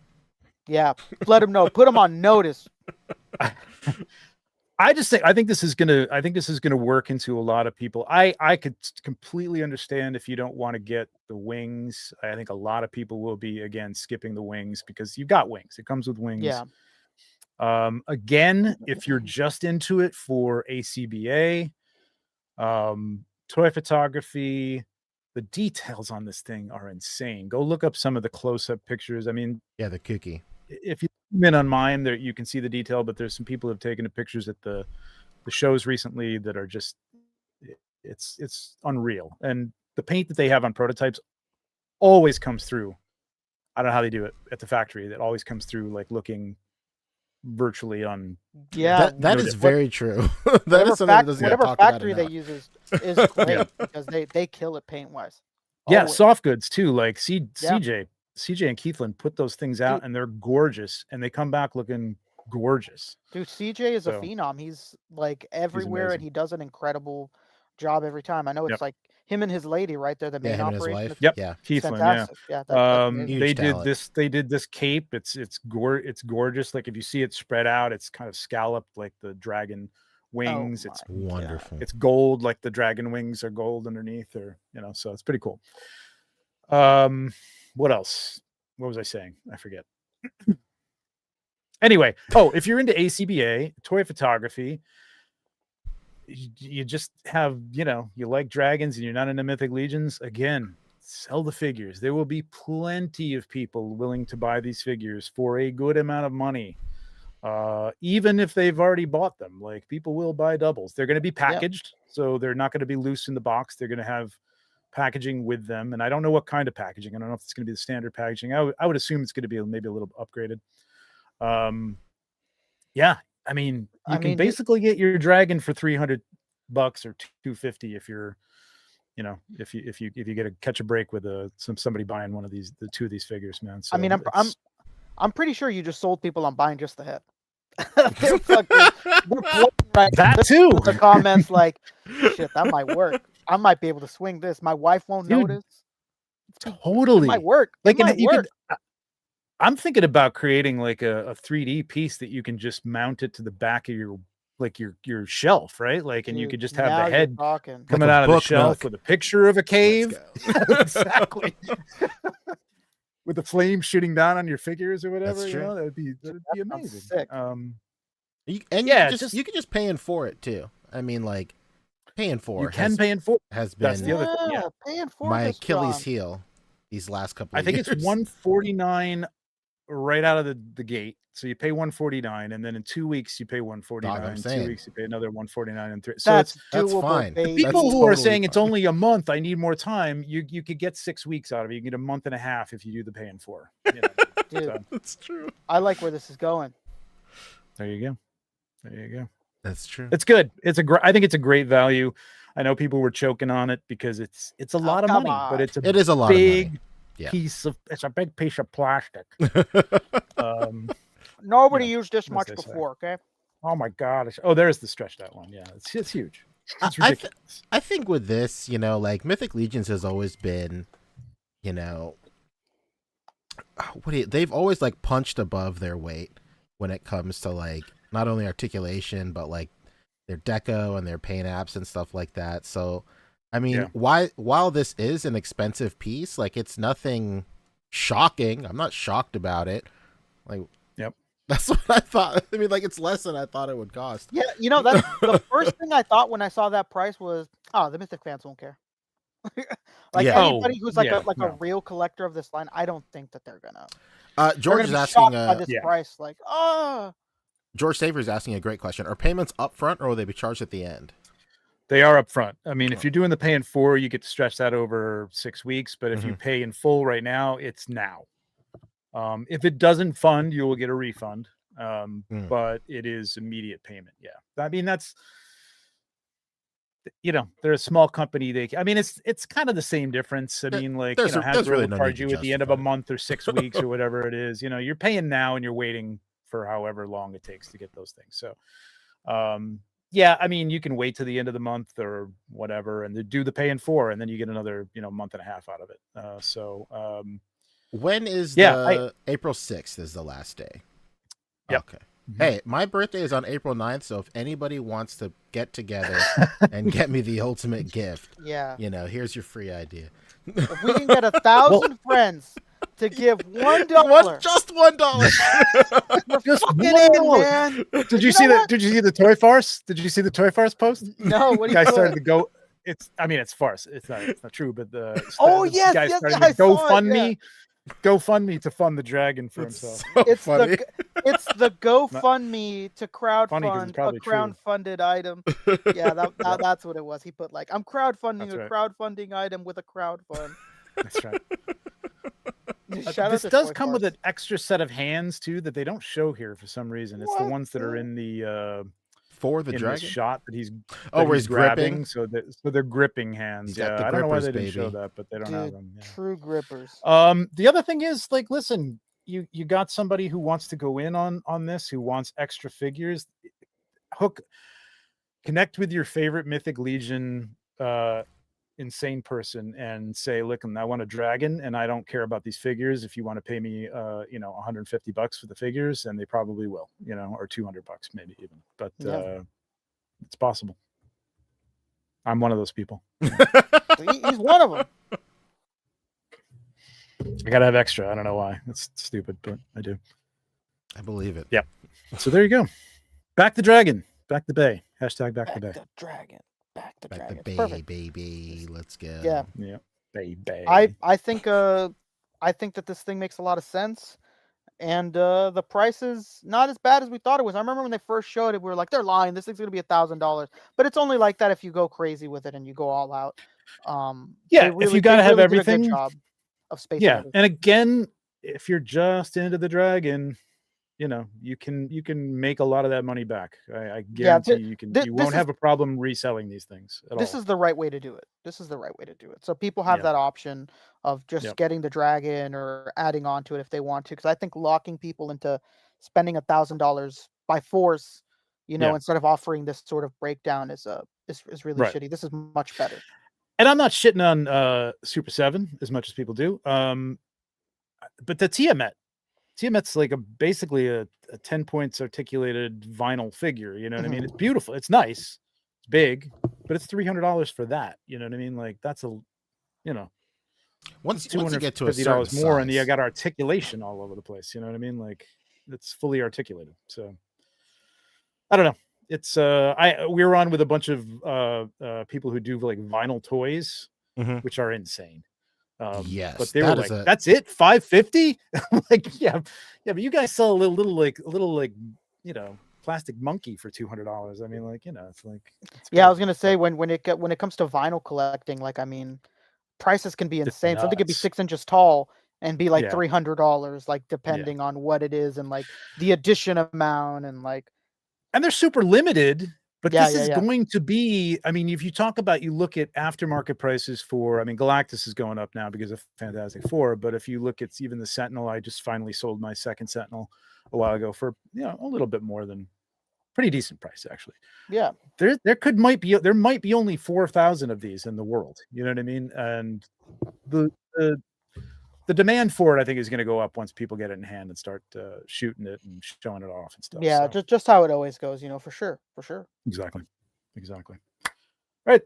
Yeah, let them know. Put them on notice.
I think this is gonna work into a lot of people. I could completely understand if you don't want to get the wings. I think a lot of people will be again skipping the wings because you've got wings. It comes with wings.
Yeah.
Again, if you're just into it for A.C.B.A, toy photography, the details on this thing are insane. Go look up some of the close-up pictures. I mean,
Yeah, the cookie.
if you zoom in on mine, there you can see the detail, but there's some people who have taken the pictures at the shows recently that are just it's unreal. And the paint that they have on prototypes always comes through. I don't know how they do it at the factory. That always comes through like looking virtually on.
Yeah,
that
no
is
different.
very true. That is something that doesn't get
whatever
talked about
factory they
enough.
use is great because they kill it paint wise.
Yeah,
Oh,
soft goods too. Like
Yeah.
CJ and Keithland put those things out, and they're gorgeous, and they come back looking gorgeous.
Dude, CJ is a
So
phenom. He's like everywhere, and
amazing.
he does an incredible job every time. I know it's
Yep.
like him and his lady, right? They're the
Yeah,
main
him and his
operation.
wife.
It's,
Yep.
Yeah.
it's
Keithland,
fantastic. Yeah, that's amazing.
Huge
they
talent.
did this cape. It's gorgeous. Like if you see it spread out, it's kind of scalloped like the dragon wings.
Oh
It's
my God.
Wonderful.
it's gold, like the dragon wings are gold underneath, or so it's pretty cool. What else? What was I saying? I forget. Anyway, if you're into A.C.B.A. toy photography, you just have, you like dragons and you're not into Mythic Legions, again, sell the figures. There will be plenty of people willing to buy these figures for a good amount of money. Even if they've already bought them, like people will buy doubles. They're going to be packaged, so they're not going to be loose in the box. They're going to have packaging with them, and I don't know what kind of packaging. I don't know if it's going to be the standard packaging. I would assume it's going to be maybe a little upgraded. Yeah, I mean, you can basically get your dragon for $300 or $250 if you're, if you get a catch a break with somebody buying one of the two of these figures, man. So
I mean, I'm pretty sure you just sold people on buying just the head. They're right
that too.
The comments like, shit, that might work. I might be able to swing this. My wife won't notice.
Totally,
it might work.
Like,
it might work.
I'm thinking about creating like a 3D piece that you can just mount it to the back of your shelf, right? Like, and you could just have the head coming
like
out of the
book
shelf
nook.
with a picture of a cave.
Exactly.
With the flame shooting down on your figures or whatever.
That's true.
That'd be amazing.
Sick.
You could just pay in for it too. I mean, like, paying for has been
that's the other thing. Yeah,
paying for
my
this,
Achilles
John.
heel these last couple
I
of
think
years.
it's $149 right out of the gate. So you pay $149, and then in 2 weeks you pay $149. 2 weeks you pay another $149, and 3. So
That's
that's
doable,
fine.
baby.
people
That's
who are
totally
saying it's
fine.
only a month, I need more time. You could get 6 weeks out of it. You can get a month and a half if you do the paying for.
Dude,
So,
That's true.
I like where this is going.
there you go.
That's true.
It's good. I think it's a great value. I know people were choking on it because it's a lot of
come
money,
on.
but it
is a lot
big
of money. Yeah.
it's a big piece of plastic.
Nobody
Yeah,
used this
as
much
they say.
before, okay?
Oh my god! Oh, there's the stretched out one. Yeah, it's huge. It's ridiculous.
I think with this, like Mythic Legions has always been, they've always like punched above their weight when it comes to like not only articulation but like their deco and their paint apps and stuff like that. So, I mean, while this is an expensive piece, like it's nothing shocking. I'm not shocked about it. Like,
yep,
that's what I thought. I mean, like it's less than I thought it would cost.
Yeah, that's the first thing I thought when I saw that price was, the Mythic fans won't care. Like anybody who's like a real collector of this line, I don't think that they're gonna.
George is
be
asking
shocked by this price, like,
George Saver is asking a great question. Are payments up front or will they be charged at the end?
they are up front. I mean, if you're doing the pay in 4, you get to stretch that over 6 weeks. But if you pay in full right now, it's now. If it doesn't fund, you will get a refund. But it is immediate payment. Yeah, I mean that's. They're a small company. It's kind of the same difference. I mean, like, Hasbro
really
will
no
charge
need to
you at the end of a
justify it.
month or 6 weeks or whatever it is. You're paying now and you're waiting for however long it takes to get those things. So, I mean, you can wait to the end of the month or whatever, and do the pay in 4, and then you get another, month and a half out of it.
When is April 6th is the last day?
Yep.
Okay. Hey, my birthday is on April 9th, so if anybody wants to get together and get me the ultimate gift, here's your free idea.
If we can get 1,000 friends to give $1,
just $1.
we're fucking in, man.
Did you see that? Did you see the Toy Farce? Did you see the Toy Farce post?
No, what do you
guys started to go. It's farce. It's not true, but the guy started to GoFundMe to fund the dragon for himself.
It's the GoFundMe to crowdfund a crowdfunded item. Yeah, that's what it was. He put like, I'm crowdfunding crowdfunding item with a crowdfund.
That's right.
This
does come with an extra set of hands too that they don't show here for some reason. It's the ones that are in the
For the
in
dragon?
this shot that he's
Oh, where he's
grabbing.
gripping?
So they're gripping hands.
He's got
Yeah,
the
I don't know why
grippers,
they didn't show
baby.
that, but they don't have
Dude,
them. Yeah.
true grippers.
The other thing is, like, listen, you got somebody who wants to go in on this, who wants extra figures. Connect with your favorite Mythic Legion insane person and say, look, I want a dragon and I don't care about these figures. If you want to pay me $150 for the figures, and they probably will, or $200 maybe even. But it's possible. I'm one of those people.
He's one of them.
I gotta have extra. I don't know why. It's stupid, but I do.
I believe it.
Yep. So there you go. Back the dragon. Back the bay. Hashtag back the bay.
The dragon. Back the
Back
dragon.
the bay,
Perfect.
baby. Let's go.
Yeah.
Yeah. Bay.
I think that this thing makes a lot of sense. And the price is not as bad as we thought it was. I remember when they first showed it, we were like, they're lying. This thing's gonna be $1,000. But it's only like that if you go crazy with it and you go all out.
If you gotta have everything.
Did a good job of space.
Yeah, and again, if you're just into the dragon, you can make a lot of that money back. I guarantee you won't have a problem reselling these things at all.
This is the right way to do it. So people have that option of just getting the dragon or adding on to it if they want to. Because I think locking people into spending $1,000 by force, instead of offering this sort of breakdown is really shitty. This is much better.
And I'm not shitting on Super 7 as much as people do. But the Tiamat's like basically a 10 points articulated vinyl figure. You know what I mean? It's beautiful. It's nice. It's big, but it's $300 for that. You know what I mean? Like that's
once you get to a certain
$250 more,
size.
and you got articulation all over the place. You know what I mean? Like it's fully articulated. So I don't know. It's we were on with a bunch of people who do like vinyl toys, which are insane.
Yes,
but they were like, that's it, $550. Like, yeah, but you guys sell a little plastic monkey for $200. I mean, like, it's like,
I was gonna say when it comes to vinyl collecting, like, I mean, prices can be insane. Something could be 6 inches tall and be like $300, like depending on what it is and like the edition amount and like.
And they're super limited, but this is going to be, I mean, if you look at aftermarket prices for, Galactus is going up now because of Fantastic Four, but if you look at even the Sentinel, I just finally sold my second Sentinel a while ago for, a little bit more than pretty decent price, actually.
Yeah.
There might be only 4,000 of these in the world. You know what I mean? And the demand for it, I think, is going to go up once people get it in hand and start shooting it and showing it off and stuff.
Yeah, so. just how it always goes, for sure.
Exactly. All right,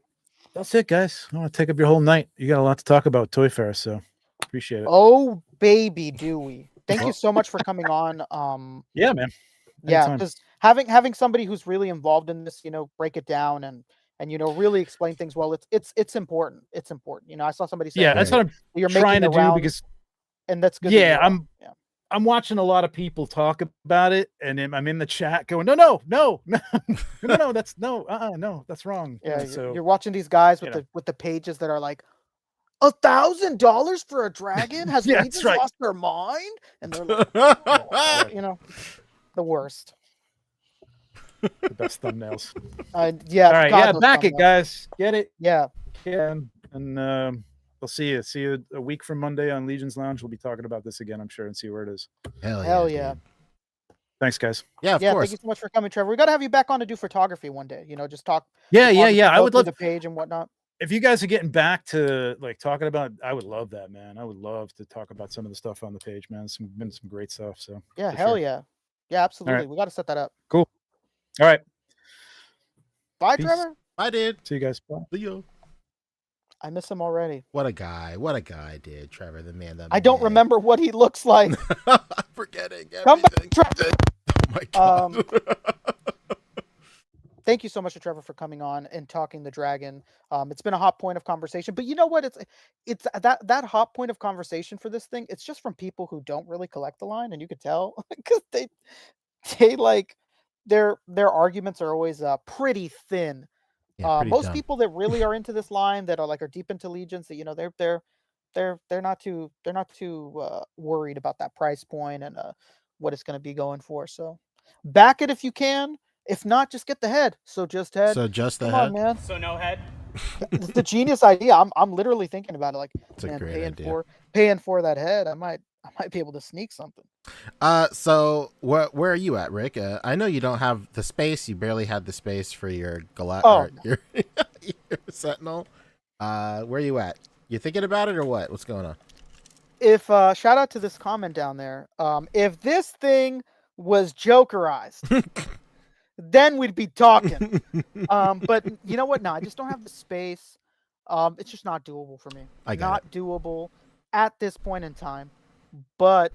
that's it, guys. I don't want to take up your whole night. You got a lot to talk about Toy Fair, so appreciate it.
Oh, baby, do we? Thank you so much for coming on.
Yeah, man.
Yeah, because having somebody who's really involved in this, break it down and really explain things well. It's important. It's important. I saw somebody say,
that's what I'm trying to do because,
and that's good.
Yeah, I'm watching a lot of people talk about it, and I'm in the chat going, no, that's no, that's wrong.
Yeah,
so
you're watching these guys with the pages that are like $1,000 for a dragon. Has Legions lost their mind? And they're like, the worst.
The best thumbnails.
Yeah.
All right. Back it, guys. Get it.
Yeah.
And we'll see you. See you a week from Monday on Legions Lounge. We'll be talking about this again, I'm sure, and see where it is.
Hell yeah.
Thanks, guys.
Yeah, of course.
Thank you so much for coming, Trevor. We got to have you back on to do photography one day. Just talk.
Yeah. I would love
the page and whatnot.
If you guys are getting back to like talking about, I would love that, man. I would love to talk about some of the stuff on the page, man. It's been some great stuff. So
yeah, hell yeah. Yeah, absolutely.
Right.
We got to set that up.
Cool. All right.
Bye,
Peace.
Trevor.
I did.
See you guys. Bye.
Leo.
I miss him already.
What a guy, dude. Trevor, the man.
I don't remember what he looks like.
I'm forgetting everything.
Come back, Trevor.
Oh my God.
Thank you so much to Trevor for coming on and talking the dragon. It's been a hot point of conversation, but you know what? It's that hot point of conversation for this thing. It's just from people who don't really collect the line, and you could tell because they like their arguments are always pretty thin.
Yeah,
most
dumb.
people that really are into this line that are deep into Legions, that they're not too worried about that price point and what it's going to be going for. So back it if you can. If not, just get the head. So just head.
So just the
Come
head.
on, man.
So no head.
It's the genius idea. I'm literally thinking about it. Like,
It's a
man,
great idea.
paying for that head. I might be able to sneak something.
So where are you at, Rick? I know you don't have the space. You barely had the space for your
Oh,
your Sentinel. Where are you at? You thinking about it or what? What's going on?
If shout out to this comment down there. If this thing was Jokerized, then we'd be talking. But you know what? No, I just don't have the space. It's just not doable for me.
I got
Not doable at this point in time. But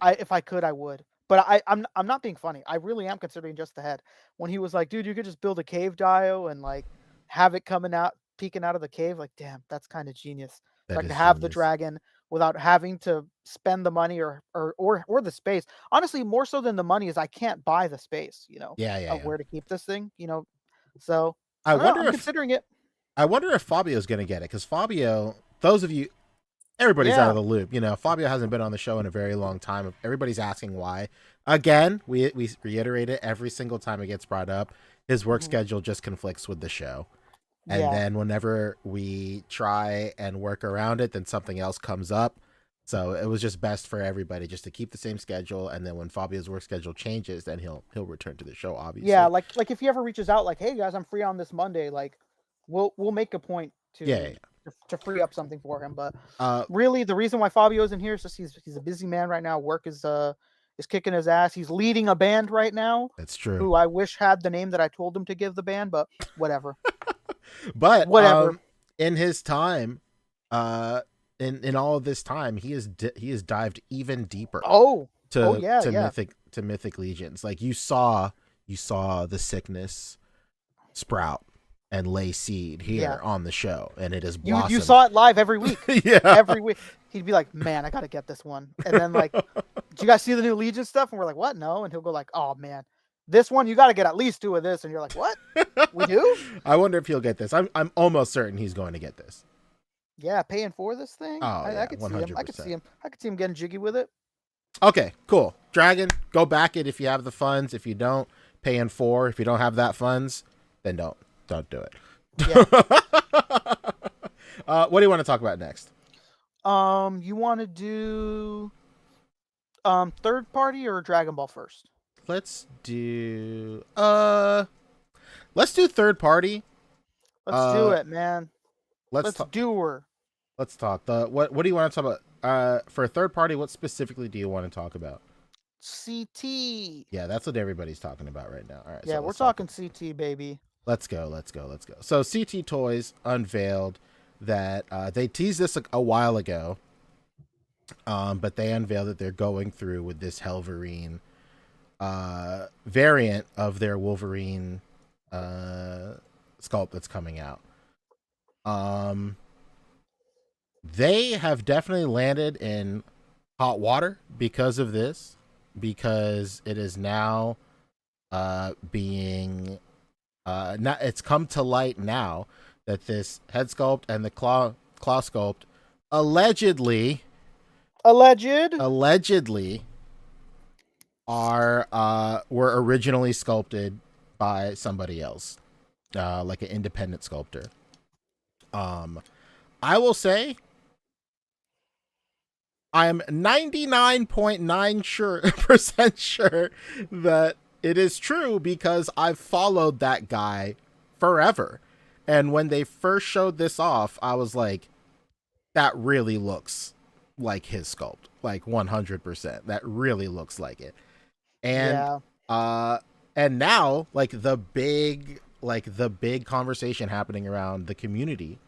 if I could, I would. But I'm not being funny. I really am considering just the head. When he was like, dude, you could just build a cave dio and like have it peeking out of the cave. Like, damn, that's kind of genius.
That
So I could
is
have the
genius.
dragon without having to spend the money or the space. Honestly, more so than the money is I can't buy the space,
Yeah.
of where to keep this thing, So
I
don't know,
wonder
I'm considering it.
I wonder if Fabio's going to get it, because Fabio, those of you, everybody's out of the loop. Fabio hasn't been on the show in a very long time. Everybody's asking why. Again, we reiterate it every single time it gets brought up. His work schedule just conflicts with the show. And then whenever we try and work around it, then something else comes up. So it was just best for everybody just to keep the same schedule. And then when Fabio's work schedule changes, then he'll return to the show, obviously.
Yeah, like if he ever reaches out, like, hey guys, I'm free on this Monday, like we'll make a point to free up something for him. But really, the reason why Fabio isn't here is just he's a busy man right now. Work is kicking his ass. He's leading a band right now.
That's true.
Who I wish had the name that I told him to give the band, but whatever.
But
whatever.
In his time, in all of this time, he has dived even deeper. To Mythic Legions. Like you saw the sickness sprout and lay seed here on the show, and it is blossomed.
You saw it live every week. Every week he'd be like, "Man, I gotta get this one," and then like, "Do you guys see the new Legion stuff?" And we're like, "What? No," and he'll go like, "Oh man, this one you got to get at least 2 of this," and you're like, "What? We do?"
I wonder if he'll get this. I'm almost certain he's going to get this.
Yeah, paying for this thing. I could
100%.
see him. I could see him getting jiggy with it.
Okay, cool. Dragon, go back it if you have the funds. If you don't, paying for. If you don't have that funds, then don't do it.
Yeah.
What do you want to talk about next?
You want to do third party or Dragon Ball first?
Let's do third party.
Let's do it, man. Let's do her.
Let's talk. What do you want to talk about? For a third party, what specifically do you want to talk about?
CT.
Yeah, that's what everybody's talking about right now. All right.
Yeah,
so
we're talking CT, baby.
Let's go. So CT Toys unveiled that they teased this a while ago, but they unveiled that they're going through with this Helverine variant of their Wolverine sculpt that's coming out. They have definitely landed in hot water because of this, because it is now being it's come to light now that this head sculpt and the claw sculpt allegedly were originally sculpted by somebody else, like an independent sculptor. I will say I'm 99.9% sure that it is true, because I've followed that guy forever. And when they first showed this off, I was like, that really looks like his sculpt. Like 100%. That really looks like it. And and now the big conversation happening around the community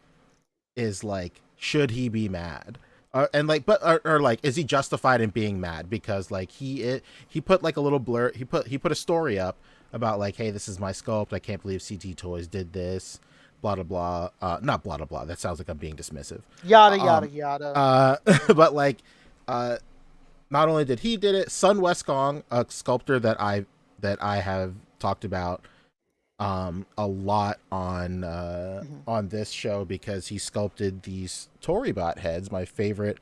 is like, should he be mad? Is he justified in being mad? Because like he put like a little blur. He put a story up about like, hey, this is my sculpt. I can't believe CT Toys did this. Blah blah blah. Not blah blah blah. That sounds like I'm being dismissive.
Yada yada yada.
But like, not only did he did it, Sun Westgong, a sculptor that I have talked about a lot on this show, because he sculpted these Toribot heads, my favorite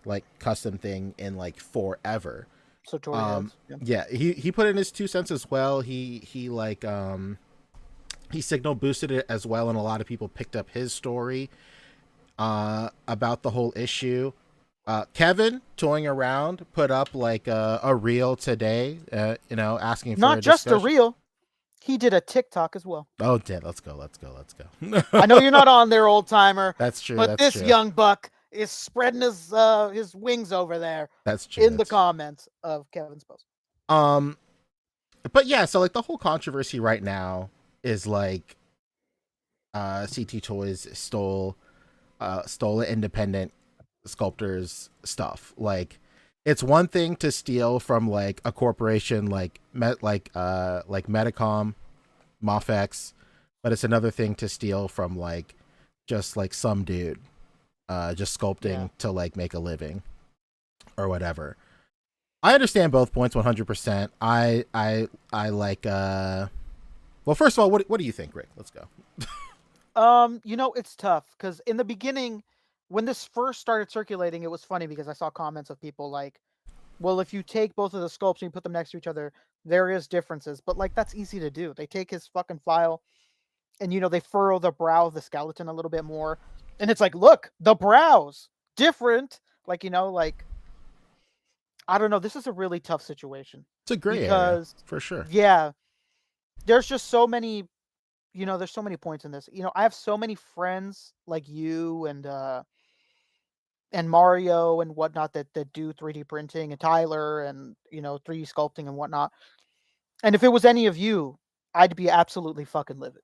like custom thing in like forever.
Satori heads.
Yeah, he put in his 2 cents as well. He signal boosted it as well, and a lot of people picked up his story about the whole issue. Kevin, toying around, put up like a reel today, asking for
Not just a
discussion.
reel. He did a TikTok as well.
Oh, did let's go.
I know you're not on there, old timer.
That's true.
But this young buck is spreading his wings over there.
That's true.
In the comments of Kevin's post.
But yeah, so like the whole controversy right now is like, CT Toys stole an independent sculptor's stuff. Like, it's one thing to steal from like a corporation like Metacom, Mofex, but it's another thing to steal from like just like some dude just sculpting to like make a living or whatever. I understand both points 100%. I like well, first of all, what do you think, Rick? Let's go.
It's tough because in the beginning, when this first started circulating, it was funny because I saw comments of people like, well, if you take both of the sculpts and you put them next to each other, there is differences. But like, that's easy to do. They take his fucking file and, they furrow the brow of the skeleton a little bit more. And it's like, look, the brows different. Like, I don't know. This is a really tough situation.
It's a gray area, for sure.
Yeah. There's just so many, there's so many points in this. I have so many friends like you and Mario and whatnot that do 3D printing, and Tyler and 3D sculpting and whatnot. And if it was any of you, I'd be absolutely fucking livid.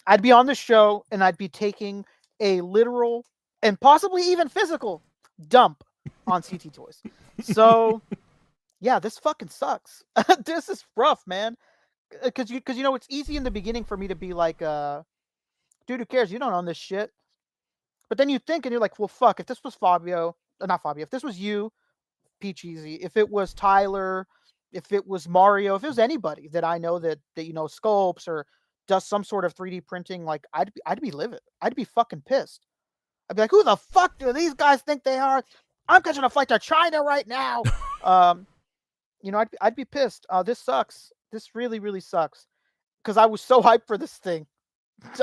I'd be on the show and I'd be taking a literal and possibly even physical dump on CT Toys. So yeah, this fucking sucks. This is rough, man. Because it's easy in the beginning for me to be like, dude, who cares? You don't own this shit. But then you think and you're like, well, fuck, if this was if this was you, Peachy, if it was Tyler, if it was Mario, if it was anybody that I know that sculpts or does some sort of 3D printing, like I'd be livid. I'd be fucking pissed. I'd be like, who the fuck do these guys think they are? I'm catching a flight to China right now. I'd be pissed. This sucks. This really, really sucks. Because I was so hyped for this thing.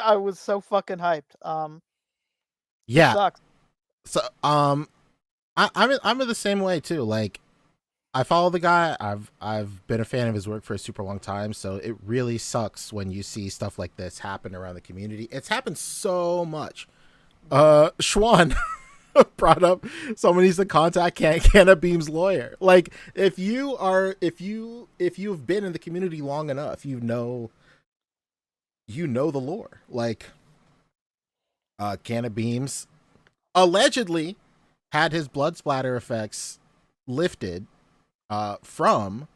I was so fucking hyped.
Yeah.
Sucks.
So I'm in the same way too. Like, I follow the guy. I've been a fan of his work for a super long time. So it really sucks when you see stuff like this happen around the community. It's happened so much. Schwan brought up someone needs to contact Canna Beam's lawyer. Like, if you've been in the community long enough, you know the lore. Like, Canna Beams allegedly had his blood splatter effects lifted from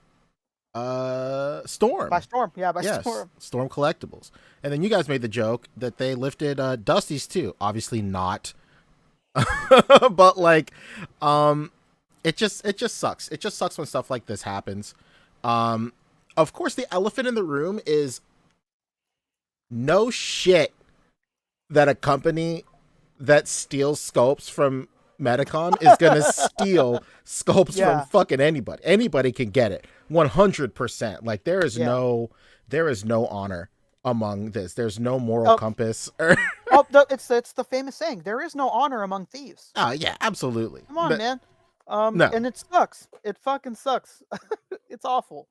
Storm.
By Storm, yeah, Storm.
Storm Collectibles. And then you guys made the joke that they lifted Dusty's too. Obviously not. But like, it just sucks. It just sucks when stuff like this happens. Of course, the elephant in the room is no shit that a company that steals sculpts from Metacom is gonna steal sculpts from fucking anybody. Anybody can get it. 100%. Like, there is no honor among this. There's no moral compass.
It's the famous saying. There is no honor among thieves.
Oh yeah, absolutely.
Come on, man. No. And it sucks. It fucking sucks. It's awful.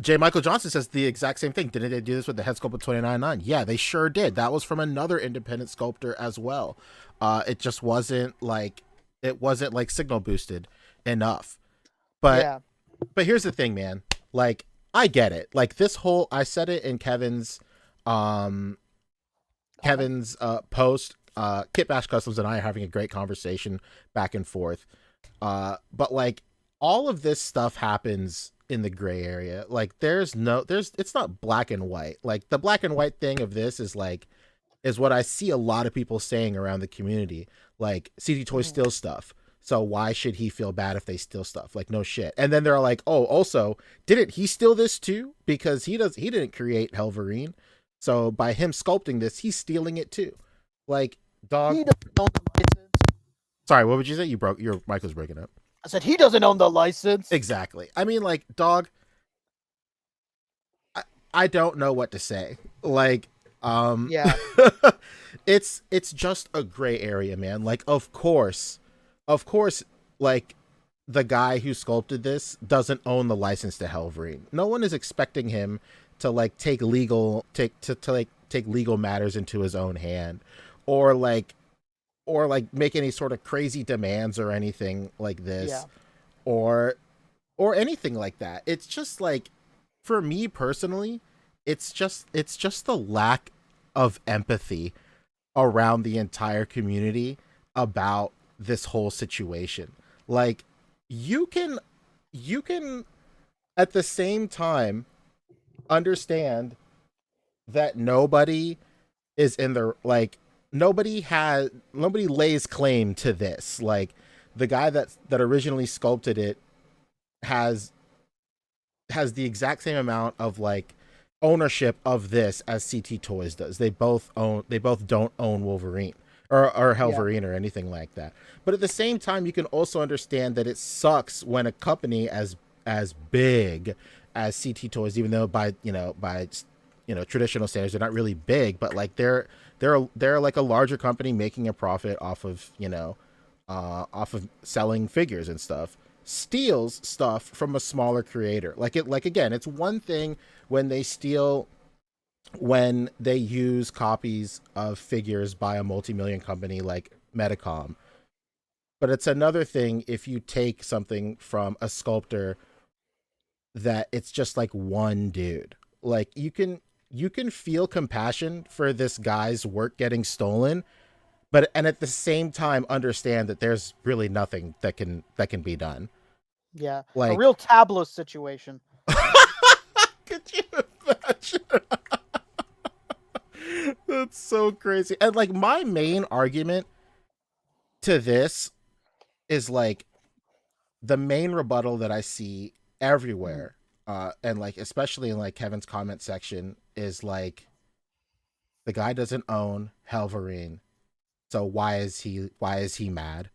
J. Michael Johnson says the exact same thing. Didn't they do this with the head sculpt of 29.9? Yeah, they sure did. That was from another independent sculptor as well. It just wasn't like signal boosted enough. But here's the thing, man. Like, I get it. Like, this whole, I said it in Kevin's post. Kit Bash Customs and I are having a great conversation back and forth. But like, all of this stuff happens in the gray area. Like, it's not black and white. Like, the black and white thing of this is what I see a lot of people saying around the community. Like, CT Toys steals stuff, so why should he feel bad if they steal stuff? Like, no shit. And then they're like, oh, also, didn't he steal this too? Because he didn't create Helverine. So by him sculpting this, he's stealing it too. Like, dog. Sorry, what would you say? Your mic was breaking up.
I said he doesn't own the license.
Exactly. I mean, like, dog, I don't know what to say. Like,
Yeah.
it's just a gray area, man. Like, of course, like, the guy who sculpted this doesn't own the license to Helverine. No one is expecting him to like take legal matters into his own hand, or like make any sort of crazy demands or anything like this,
Yeah.
or anything like that. It's just like, for me personally, it's just the lack of empathy around the entire community about this whole situation. Like, you can at the same time understand that nobody is in the, like, nobody lays claim to this. Like, the guy that originally sculpted it has the exact same amount of like ownership of this as CT Toys does. They both don't own Wolverine or Helverine or anything like that. But at the same time, you can also understand that it sucks when a company as big as CT Toys, even though by traditional standards they're not really big, but like they're like a larger company making a profit off of selling figures and stuff, steals stuff from a smaller creator. Like again, it's one thing when they use copies of figures by a multi-million company like Medicom. But it's another thing if you take something from a sculptor that it's just like one dude. Like, you can feel compassion for this guy's work getting stolen, and at the same time understand that there's really nothing that can be done.
Yeah.
Like,
a real tableau situation.
Could you imagine? That's so crazy. And like, my main argument to this is like, the main rebuttal that I see everywhere, and like especially in like Kevin's comment section, is like, the guy doesn't own Helverine, so why is he mad?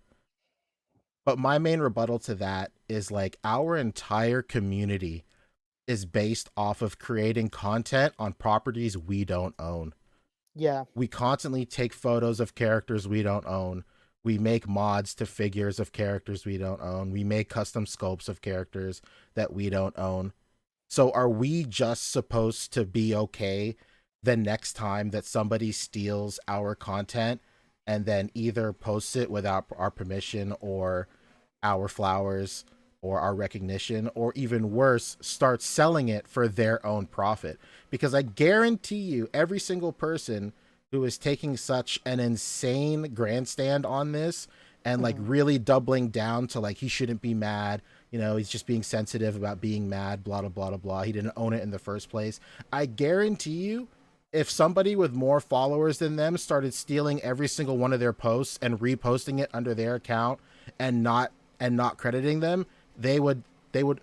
But my main rebuttal to that is like, our entire community is based off of creating content on properties we don't own.
Yeah.
We constantly take photos of characters we don't own. We make mods to figures of characters we don't own. We make custom sculpts of characters that we don't own. So are we just supposed to be okay the next time that somebody steals our content and then either posts it without our permission or our flowers or our recognition, or even worse, start selling it for their own profit? Because I guarantee you, every single person who is taking such an insane grandstand on this and like really doubling down to like, he shouldn't be mad, he's just being sensitive about being mad, blah, blah, blah, blah, blah. He didn't own it in the first place. I guarantee you, if somebody with more followers than them started stealing every single one of their posts and reposting it under their account and not crediting them, they would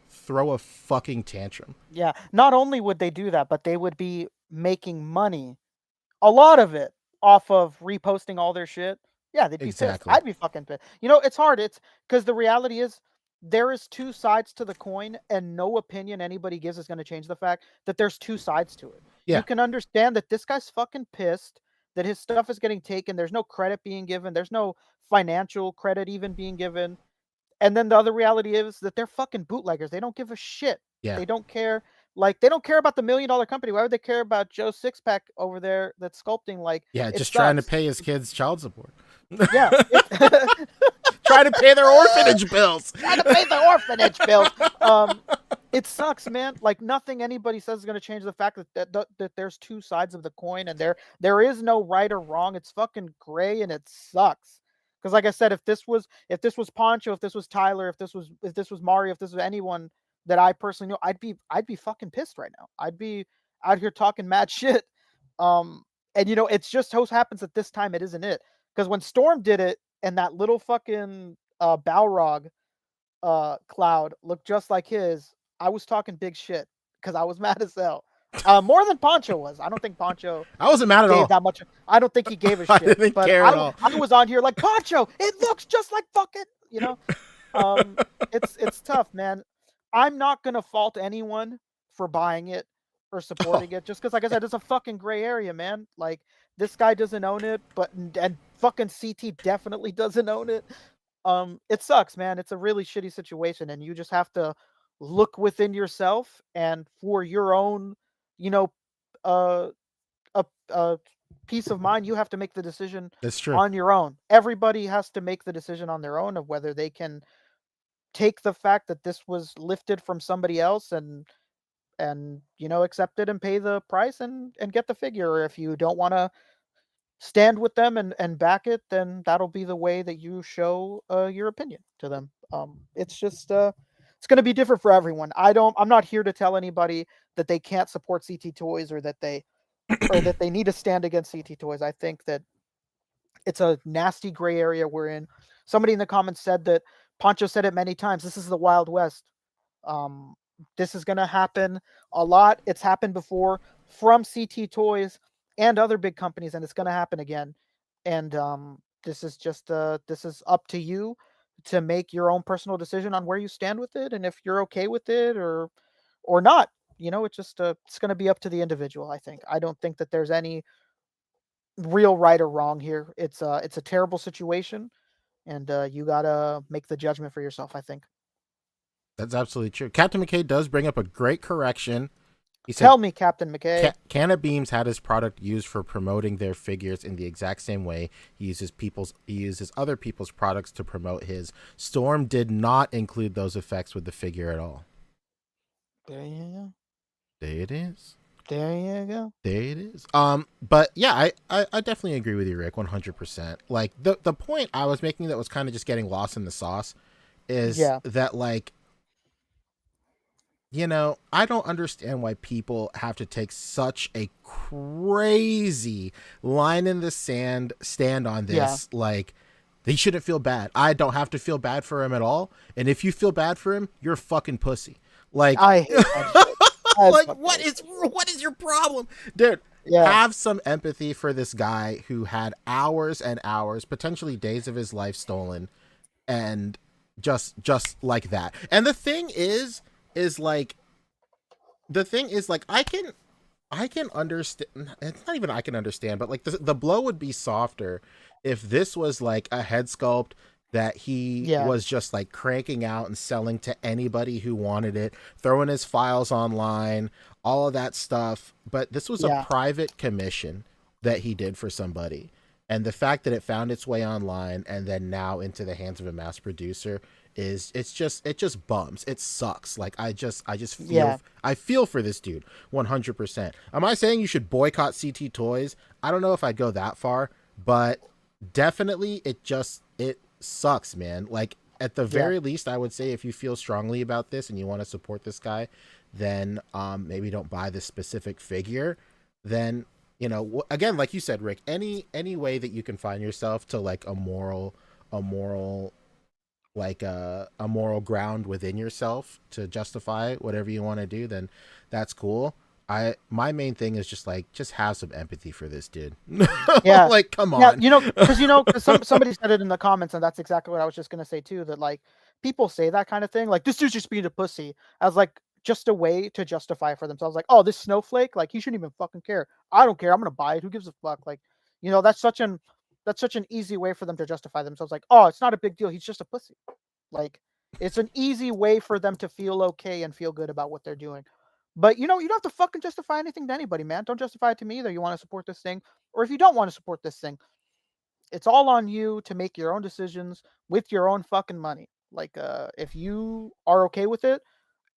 throw a fucking tantrum.
Yeah. Not only would they do that, but they would be making money, a lot of it, off of reposting all their shit. Yeah, they'd be
Exactly.
pissed. I'd be fucking pissed. It's hard. It's because the reality is there is two sides to the coin, and no opinion anybody gives is going to change the fact that there's two sides to it.
Yeah.
You can understand that this guy's fucking pissed that his stuff is getting taken. There's no credit being given. There's no financial credit even being given. And then the other reality is that they're fucking bootleggers. They don't give a shit.
Yeah.
They don't care. Like, they don't care about the $1 million company. Why would they care about Joe Sixpack over there that's sculpting? Like,
yeah, just trying to pay his kids child support.
Yeah.
Trying to pay their orphanage bills.
It sucks, man. Like, nothing anybody says is going to change the fact that there's two sides of the coin, and there is no right or wrong. It's fucking gray, and it sucks. Because, like I said, if this was Poncho, if this was Tyler, if this was Mario, if this was anyone that I personally know, I'd be fucking pissed right now. I'd be out here talking mad shit. And it's just so happens that this time it isn't it. Because when Storm did it and that little fucking Balrog cloud looked just like his, I was talking big shit because I was mad as hell. More than Poncho was. I don't think Poncho.
I wasn't mad at all.
That much. I don't think he gave a shit.
I didn't care at all.
I was on here like, Poncho, it looks just like fucking, It's tough, man. I'm not gonna fault anyone for buying it or supporting it, just because, like I said, it's a fucking gray area, man. Like, this guy doesn't own it, but and fucking CT definitely doesn't own it. It sucks, man. It's a really shitty situation, and you just have to look within yourself, and for your own, you know, uh, a peace of mind, you have to make the decision
That's true.
on your own. Everybody has to make the decision on their own of whether they can take the fact that this was lifted from somebody else and accept it and pay the price and get the figure. Or if you don't want to stand with them and back it, then that'll be the way that you show your opinion to them. It's just it's going to be different for everyone. I'm not here to tell anybody that they can't support CT Toys or that they need to stand against CT Toys. I think that it's a nasty gray area we're in. Somebody in the comments said that Poncho said it many times. This is the Wild West. Um, this is going to happen a lot. It's happened before from CT Toys and other big companies, and it's going to happen again. And this is just this is up to you to make your own personal decision on where you stand with it, and if you're okay with it or not. It's just it's going to be up to the individual. I think. I don't think that there's any real right or wrong here. It's a terrible situation, and you gotta make the judgment for yourself, I think.
That's absolutely true. Captain McKay does bring up a great correction. He said,
Tell me, Captain McKay.
Canna Beams had his product used for promoting their figures in the exact same way he uses other people's products to promote his. Storm did not include those effects with the figure at all.
There you go.
There it is.
There you go.
There it is. But yeah, I definitely agree with you, Rick, 100%. Like the point I was making that was kind of just getting lost in the sauce is that, like, I don't understand why people have to take such a crazy line in the sand stand on this.
Yeah.
Like, they shouldn't feel bad. I don't have to feel bad for him at all. And if you feel bad for him, you're a fucking pussy. Like,
I hate that shit.
like, what is your problem, dude? Have some empathy for this guy who had hours and hours, potentially days of his life stolen, and just like that. And the thing is like I can understand. It's not even I can understand, but like the blow would be softer if this was like a head sculpt that he was just like cranking out and selling to anybody who wanted it, throwing his files online, all of that stuff. But this was a private commission that he did for somebody. And the fact that it found its way online and then now into the hands of a mass producer it just bums. It sucks. Like, I just feel, I feel for this dude 100%. Am I saying you should boycott CT Toys? I don't know if I'd go that far, but definitely it sucks, man. Like, at the very least, I would say if you feel strongly about this and you want to support this guy, then maybe don't buy this specific figure. Then, again, like you said, Rick, any way that you can find yourself to like a moral like a moral ground within yourself to justify whatever you want to do, then that's cool. My main thing is just have some empathy for this dude.
Yeah.
Like, come on.
Because somebody said it in the comments, and that's exactly what I was just gonna say too. That, like, people say that kind of thing, like, this dude's just being a pussy, as like just a way to justify for themselves. Like, oh, this snowflake, like, he shouldn't even fucking care. I don't care. I'm gonna buy it. Who gives a fuck? Like, that's such an easy way for them to justify themselves. Like, oh, it's not a big deal. He's just a pussy. Like, it's an easy way for them to feel okay and feel good about what they're doing. But you don't have to fucking justify anything to anybody, man. Don't justify it to me either. You want to support this thing, or if you don't want to support this thing, it's all on you to make your own decisions with your own fucking money. Like, if you are okay with it,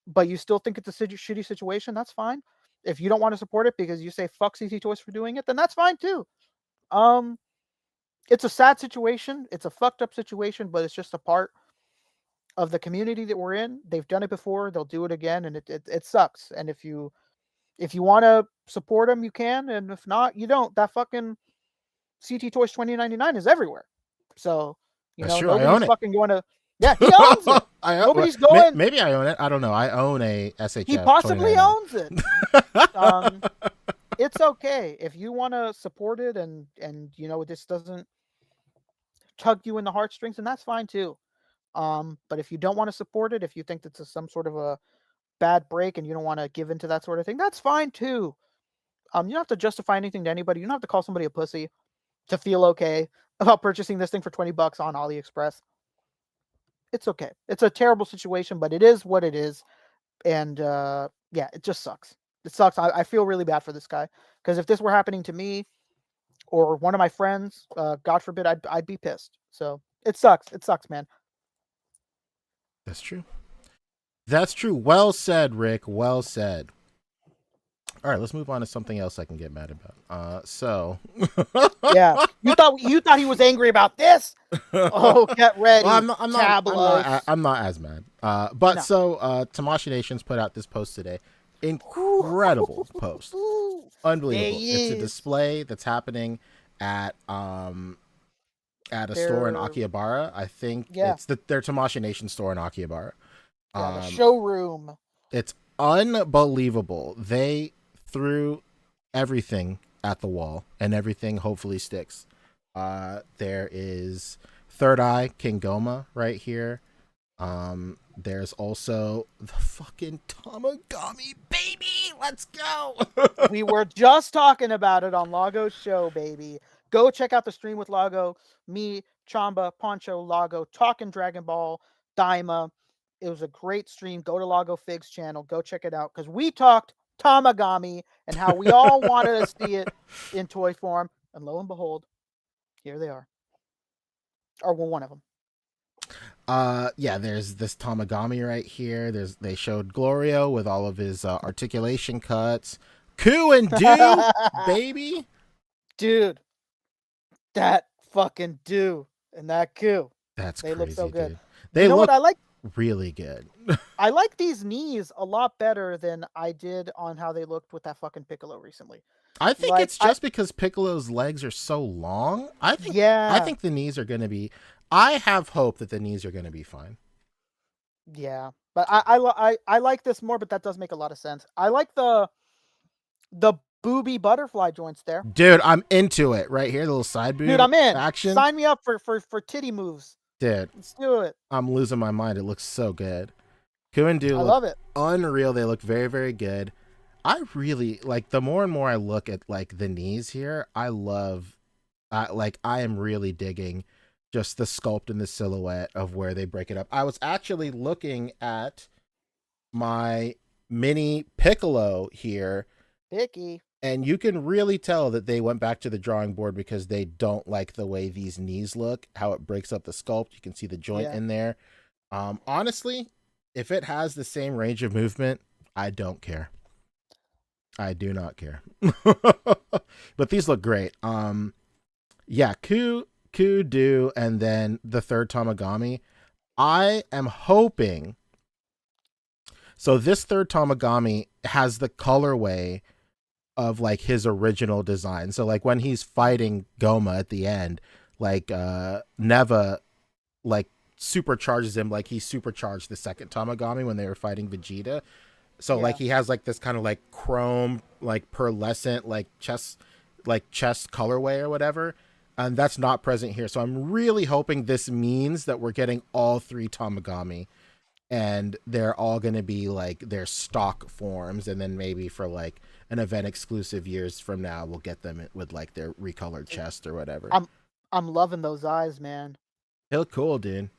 but you still think it's a shitty situation, that's fine. If you don't want to support it because you say fuck CT Toys for doing it, then that's fine too. It's a sad situation. It's a fucked up situation, but it's just a part of the community that we're in. They've done it before. They'll do it again, and it sucks. And if you want to support them, you can, and if not, you don't. That fucking CT Toys 2099 is everywhere. So
That's true.
nobody's
I own it.
fucking going to. Yeah, he owns it. Nobody's going.
Maybe I own it. I don't know. I own a SHF.
He possibly owns it. It's okay if you want to support it, and this doesn't tug you in the heartstrings, and that's fine too. But if you don't want to support it, if you think that's some sort of a bad break and you don't want to give into that sort of thing, that's fine too. You don't have to justify anything to anybody. You don't have to call somebody a pussy to feel okay about purchasing this thing for $20 on AliExpress. It's okay. It's a terrible situation, but it is what it is. And yeah, it just sucks. It sucks. I feel really bad for this guy, because if this were happening to me or one of my friends, God forbid, I'd be pissed. So it sucks. It sucks, man.
That's true. That's true. Well said, Rick. Well said. All right, let's move on to something else I can get mad about.
Yeah, you thought he was angry about this? Oh, get ready.
Well,
tabloids.
I'm not as mad. But
No.
so Tamashi Nations put out this post today. Incredible post. Unbelievable. It's a display that's happening at a store in Akihabara. I think it's their Tamashi Nation store in Akihabara.
Yeah, the showroom.
It's unbelievable. They threw everything at the wall, and everything hopefully sticks. There is Third Eye King Goma right here. There's also the fucking Tamagami baby. Let's go.
We were just talking about it on Lago's show, baby. Go check out the stream with Lago, me, Chamba, Poncho, Lago, talking Dragon Ball, Daima. It was a great stream. Go to Lago Fig's channel. Go check it out, because we talked Tamagami and how we all wanted to see it in toy form. And lo and behold, here they are. Or well, one of them.
Yeah, there's this Tamagami right here. They showed Glorio with all of his articulation cuts. Coo and Do, baby.
Dude, that fucking Do and that Coo.
That's
they
crazy,
look so good.
Dude. They
look
what
I like?
Really good.
I like these knees a lot better than I did on how they looked with that fucking Piccolo recently.
I think it's just because Piccolo's legs are so long. I think the knees are going to be. I have hope that the knees are going to be fine.
Yeah, but I like this more, but that does make a lot of sense. I like the booby butterfly joints there.
Dude, I'm into it right here. The little side boob.
Dude, I'm in.
Action.
Sign me up for titty moves.
Dude,
let's do it.
I'm losing my mind. It looks so good. Coo and Do,
I love it.
Unreal. They look very, very good. I really like, the more and more I look at like the knees here, I am really digging just the sculpt and the silhouette of where they break it up. I was actually looking at my mini Piccolo here.
Picky.
And you can really tell that they went back to the drawing board, because they don't like the way these knees look, how it breaks up the sculpt. You can see the joint in there. Honestly, if it has the same range of movement, I don't care. I do not care. But these look great. Yeah, Coo, Do, and then the third Tamagami. I am hoping. So this third Tamagami has the colorway of like his original design. So like when he's fighting Goma at the end, like Neva like supercharges him like he supercharged the second Tamagami when they were fighting Vegeta. So like he has like this kind of like chrome, like pearlescent, like chest colorway or whatever. And that's not present here. So I'm really hoping this means that we're getting all three Tamagami, and they're all going to be like their stock forms. And then maybe for like an event exclusive years from now, we'll get them with like their recolored chest or whatever.
I'm loving those eyes, man.
They look cool, dude.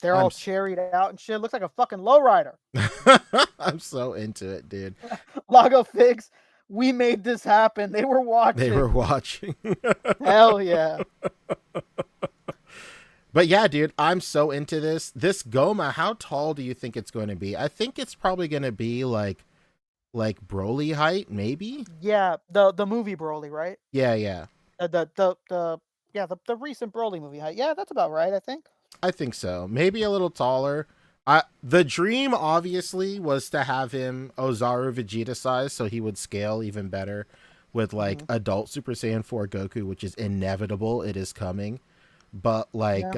They're all cherried out and shit. Looks like a fucking lowrider.
I'm so into it, dude.
Lago Figs, we made this happen. They were watching. Hell yeah.
But yeah, dude, I'm so into this. This Goma, how tall do you think it's going to be? I think it's probably going to be like Broly height, maybe.
Yeah, the movie Broly, right?
Yeah.
The recent Broly movie height. Yeah, that's about right, I think.
I think so. Maybe a little taller. The dream obviously was to have him Ozaru Vegeta size, so he would scale even better with like adult Super Saiyan 4 Goku, which is inevitable. It is coming. But like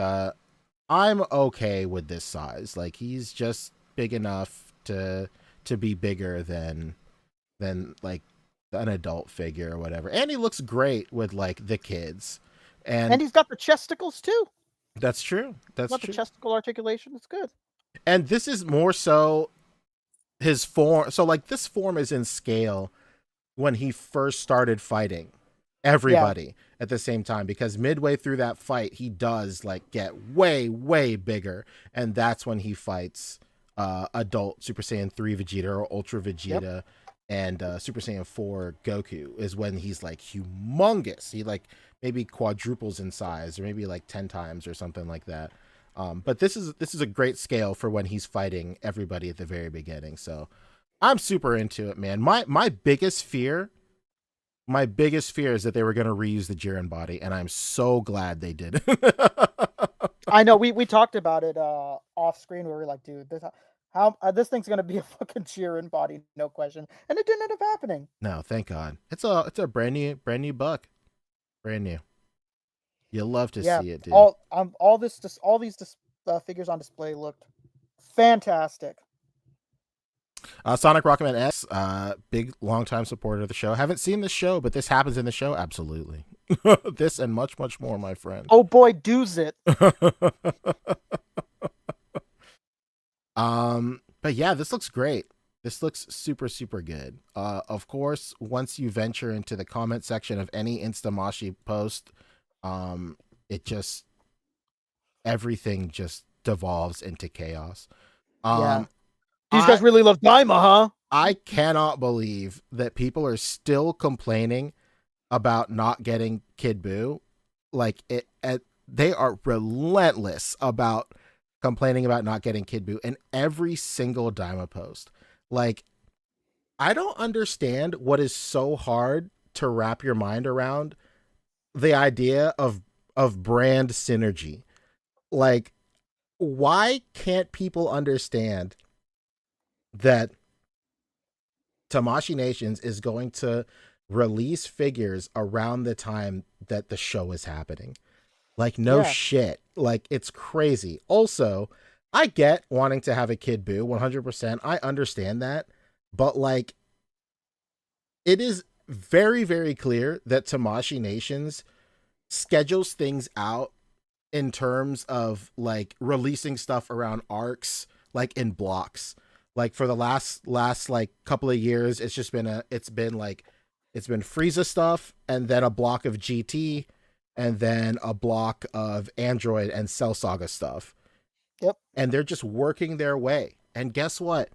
I'm okay with this size. Like he's just big enough to be bigger than like an adult figure or whatever. And he looks great with like the kids. And
he's got the chesticles too.
That's true. That's
Not the
true.
chesticle articulation. It's good.
And this is more so his form. So like this form is in scale when he first started fighting everybody at the same time, because midway through that fight he does like get way bigger, and that's when he fights adult Super Saiyan 3 Vegeta or Ultra Vegeta and Super Saiyan 4 Goku is when he's like humongous. He like maybe quadruples in size or maybe like 10 times or something like that. But this is a great scale for when he's fighting everybody at the very beginning. So I'm super into it, man. My biggest fear is that they were going to reuse the Jiren body, and I'm so glad they did.
I know we talked about it off screen where we were like, dude, this thing's gonna be a fucking Jiren body, no question, and it didn't end up happening.
No, thank God. It's a brand new buck, brand new. You'll love to see it, dude.
All these figures on display looked fantastic.
Sonic Rocketman S, big longtime supporter of the show. Haven't seen the show, but this happens in the show. Absolutely, this and much more, my friend.
Oh boy, doos it.
But yeah, this looks great. This looks super good. Of course, once you venture into the comment section of any Instamashi post, everything just devolves into chaos.
These guys really love Daima, huh?
I cannot believe that people are still complaining about not getting Kid Buu. Like they are relentless about complaining about not getting Kid Buu in every single Daima post. Like, I don't understand what is so hard to wrap your mind around the idea of brand synergy. Like, why can't people understand that Tamashii Nations is going to release figures around the time that the show is happening? Like, no shit. Like, it's crazy. Also, I get wanting to have a Kid Buu 100%. I understand that. But, like, it is very clear that Tamashii Nations schedules things out in terms of, like, releasing stuff around arcs, like, in blocks. Like, for the last like couple of years, it's been Frieza stuff, and then a block of GT, and then a block of Android and Cell Saga stuff.
Yep.
And they're just working their way. And guess what?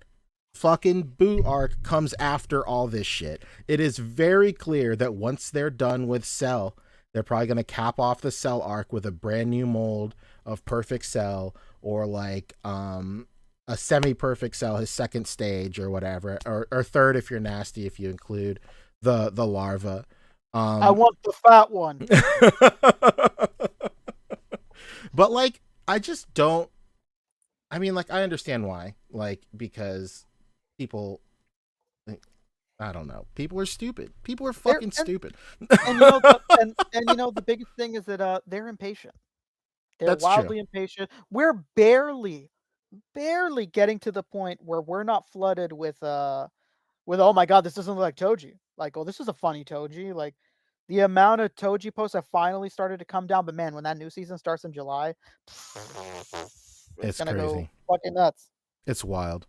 Fucking Buu arc comes after all this shit. It is very clear that once they're done with Cell, they're probably going to cap off the Cell arc with a brand new mold of Perfect Cell, or like a semi-perfect Cell, his second stage or whatever, or third if you're nasty, if you include the larva.
I want the fat one.
But like, I just don't. I mean, like, I understand why. Like, because people, I don't know. People are stupid. People are fucking stupid.
And the biggest thing is that they're impatient. They're
That's
wildly
true.
impatient. We're barely getting to the point where we're not flooded with oh my god, this doesn't look like Toji. Like, oh, this is a funny Toji. Like, the amount of Toji posts have finally started to come down, but man, when that new season starts in July, it's gonna
crazy.
go fucking nuts.
It's wild.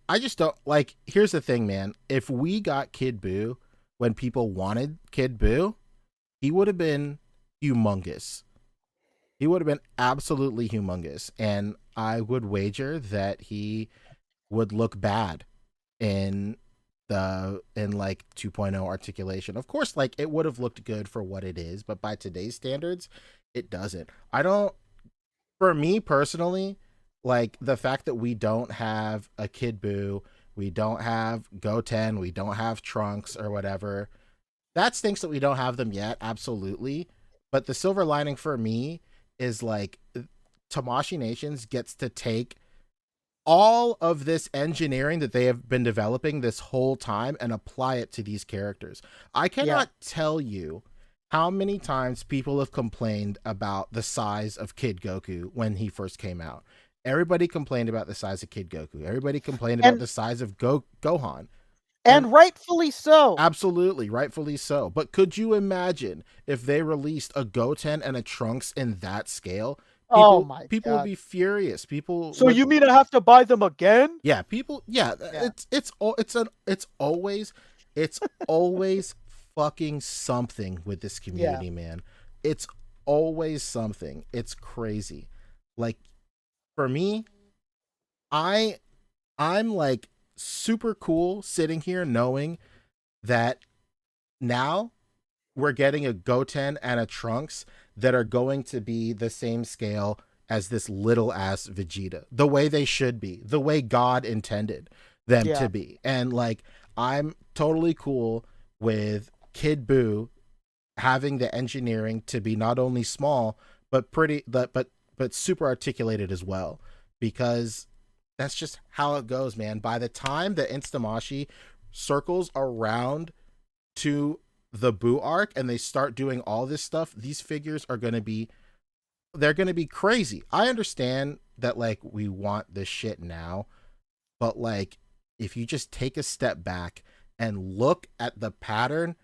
I just don't like. Here's the thing, man. If we got Kid Buu when people wanted Kid Buu, he would have been humongous. He would have been absolutely humongous, and I would wager that he would look bad in like 2.0 articulation. Of course, like, it would have looked good for what it is, but by today's standards, it doesn't. For me personally, like, the fact that we don't have a Kid Buu, we don't have Goten, we don't have Trunks or whatever, that stinks that we don't have them yet, absolutely. But the silver lining for me is, like, Tamashii Nations gets to take all of this engineering that they have been developing this whole time and apply it to these characters. I cannot tell you how many times people have complained about the size of Kid Goku when he first came out. Everybody complained about the size of Kid Goku. Everybody complained about the size of Gohan.
And rightfully so.
Absolutely, rightfully so. But could you imagine if they released a Goten and a Trunks in that scale?
Oh my
People would
god.
be furious. People
So
would,
you mean I have to buy them again?
yeah, people, yeah,
Yeah.
it's always fucking something with this community, man. It's always something. It's crazy. Like for me, I'm like super cool sitting here knowing that now we're getting a Goten and a Trunks that are going to be the same scale as this little ass Vegeta, the way they should be, the way God intended them to be. And like, I'm totally cool with Kid Buu having the engineering to be not only small, but but super articulated as well, because that's just how it goes, man. By the time the Instamashi circles around to the Boo arc and they start doing all this stuff, these figures are they're gonna be crazy. I understand that like we want this shit now, but like if you just take a step back and look at the pattern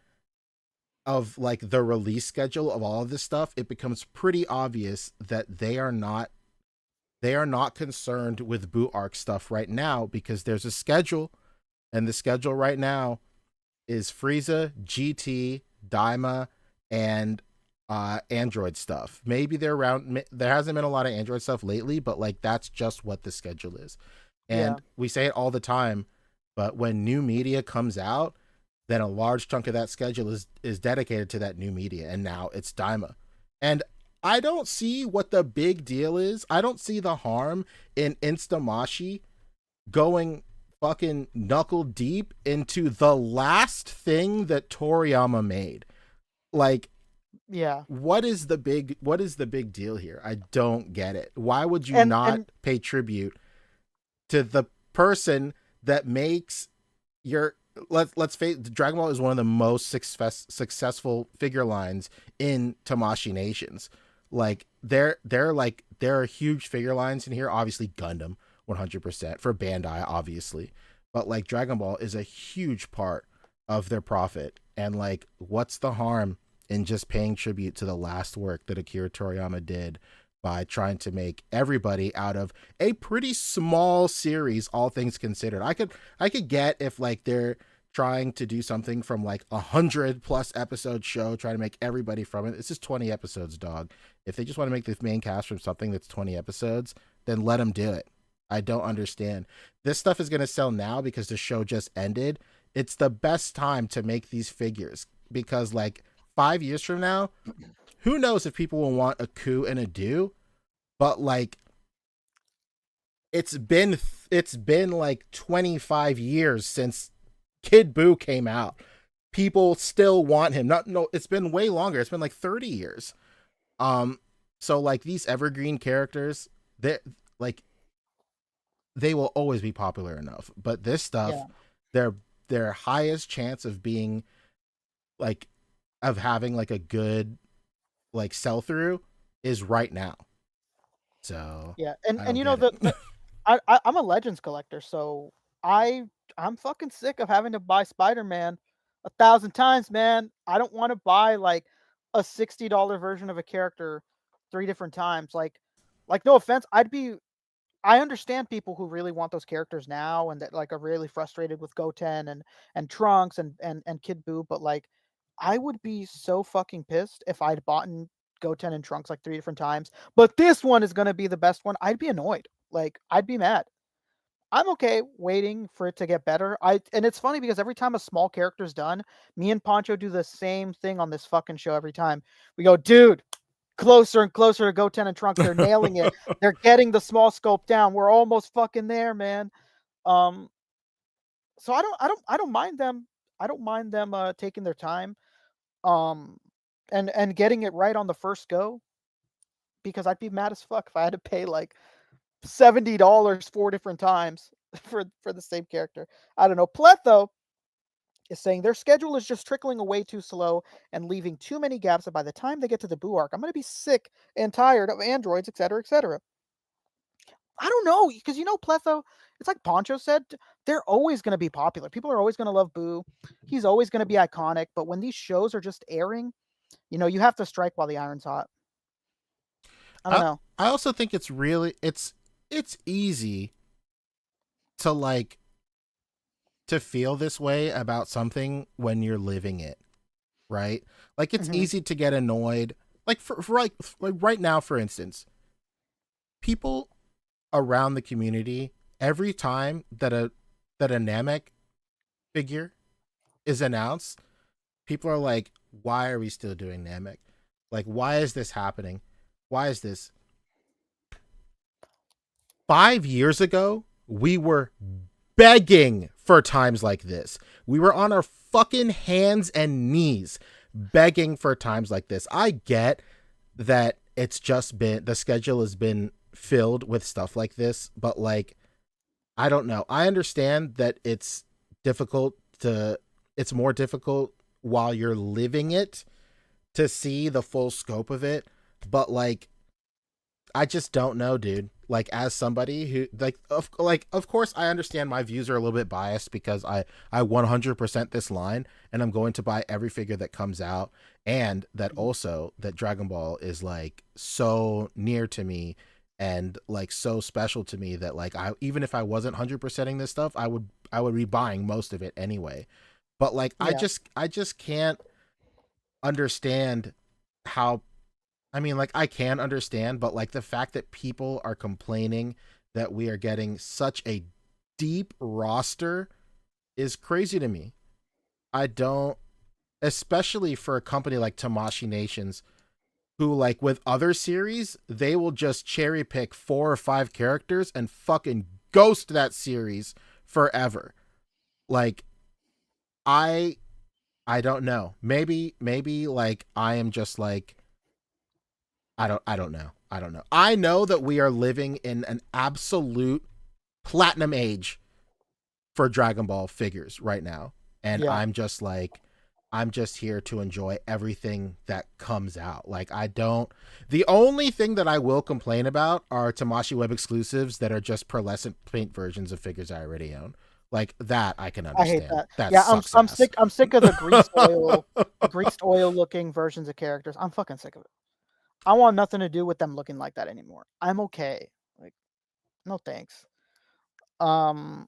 of like the release schedule of all of this stuff, it becomes pretty obvious that they are not concerned with Boo arc stuff right now, because there's a schedule, and the schedule right now is Frieza, GT, Daima, and Android stuff. Maybe there hasn't been a lot of Android stuff lately, but like that's just what the schedule is. And we say it all the time, but when new media comes out, then a large chunk of that schedule is dedicated to that new media, and now it's Daima. And I don't see what the big deal is. I don't see the harm in Instamashi going fucking knuckle deep into the last thing that Toriyama made. Like, what is the big deal here? I don't get it. Why would you not pay tribute to the person that makes your let's face it, Dragon Ball is one of the most successful figure lines in Tamashii Nations. Like there are huge figure lines in here. Obviously Gundam 100% for Bandai, obviously, but like Dragon Ball is a huge part of their profit. And like, what's the harm in just paying tribute to the last work that Akira Toriyama did by trying to make everybody out of a pretty small series, all things considered? I could get if like they're trying to do something from like 100+ episode show, trying to make everybody from it. This is 20 episodes, dog. If they just want to make the main cast from something that's 20 episodes, then let them do it. I don't understand. This stuff is going to sell now because the show just ended. It's the best time to make these figures, because like 5 years from now, who knows if people will want a Ku and a Do, but like it's been like 25 years since Kid Buu came out. People still want him. It's been way longer. It's been like 30 years. So like these evergreen characters, they will always be popular enough. But this stuff, their highest chance of being like of having like a good like sell through is right now. So
and you know I'm a Legends collector, so I'm fucking sick of having to buy Spider-Man 1,000 times, man. I don't want to buy like a $60 version of a character 3 different times. Like no offense, I understand people who really want those characters now and that like are really frustrated with Goten and Trunks and Kid Buu, but like I would be so fucking pissed if I'd bought Goten and Trunks like 3 different times, but this one is gonna be the best one. I'd be annoyed. Like I'd be mad. I'm okay waiting for it to get better. And it's funny because every time a small character's done, me and Poncho do the same thing on this fucking show every time. We go, dude, closer and closer to Goten and Trunks. They're nailing it. They're getting the small scope down. We're almost fucking there, man. So I don't mind them. I don't mind them taking their time. And getting it right on the first go, because I'd be mad as fuck if I had to pay like $70 4 different times for the same character. I don't know. Plet though is saying their schedule is just trickling away too slow and leaving too many gaps that by the time they get to the Boo arc, I'm going to be sick and tired of androids, etc., etc. I don't know, because Pletho, it's like Poncho said, they're always going to be popular. People are always going to love Boo. He's always going to be iconic. But when these shows are just airing, you have to strike while the iron's hot. I don't know.
I also think it's really it's easy to like to feel this way about something when you're living it, right? Like it's easy to get annoyed. Like like right now, for instance, people around the community, every time that a Namek figure is announced, people are like, "Why are we still doing Namek? Like, why is this happening? Why is this?" 5 years ago, we were begging for times like this. We were on our fucking hands and knees begging for times like this. I get that it's just been, the schedule has been filled with stuff like this, but like, I don't know. I understand that it's more difficult while you're living it to see the full scope of it, but like, I just don't know, dude. Like, as somebody who of course I understand my views are a little bit biased because I 100% this line and I'm going to buy every figure that comes out, and that also that Dragon Ball is like so near to me and like so special to me that like I, even if I wasn't 100%ing this stuff, I would be buying most of it anyway. But like I just can't understand how, I mean, like, I can understand, but like the fact that people are complaining that we are getting such a deep roster is crazy to me. I don't, especially for a company like Tamashii Nations, who, like, with other series, they will just cherry pick 4 or 5 characters and fucking ghost that series forever. Like, I don't know. Maybe like I am just like, I don't know. I know that we are living in an absolute platinum age for Dragon Ball figures right now. And I'm just here to enjoy everything that comes out. Like, the only thing that I will complain about are Tamashii Web exclusives that are just pearlescent paint versions of figures I already own. Like, that I can understand.
I hate that.
I'm
sick. I'm sick of the greased oil looking versions of characters. I'm fucking sick of it. I want nothing to do with them looking like that anymore. I'm okay. Like, no thanks. But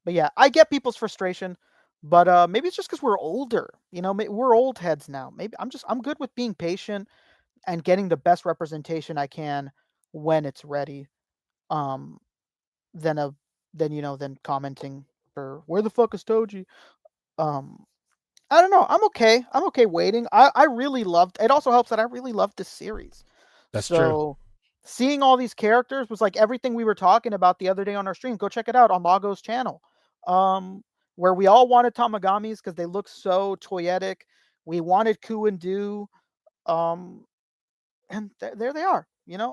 yeah, I get people's frustration, but maybe it's just because we're older. We're old heads now. Maybe I'm good with being patient and getting the best representation I can when it's ready. Um, than than commenting for where the fuck is Toji. Um, I don't know. I'm okay. I'm okay waiting. I really loved. It also helps that I really loved this series.
That's true.
Seeing all these characters was like everything we were talking about the other day on our stream. Go check it out on Lago's channel. Where we all wanted Tamagamis because they look so toyetic. We wanted Ku and Do. And there they are.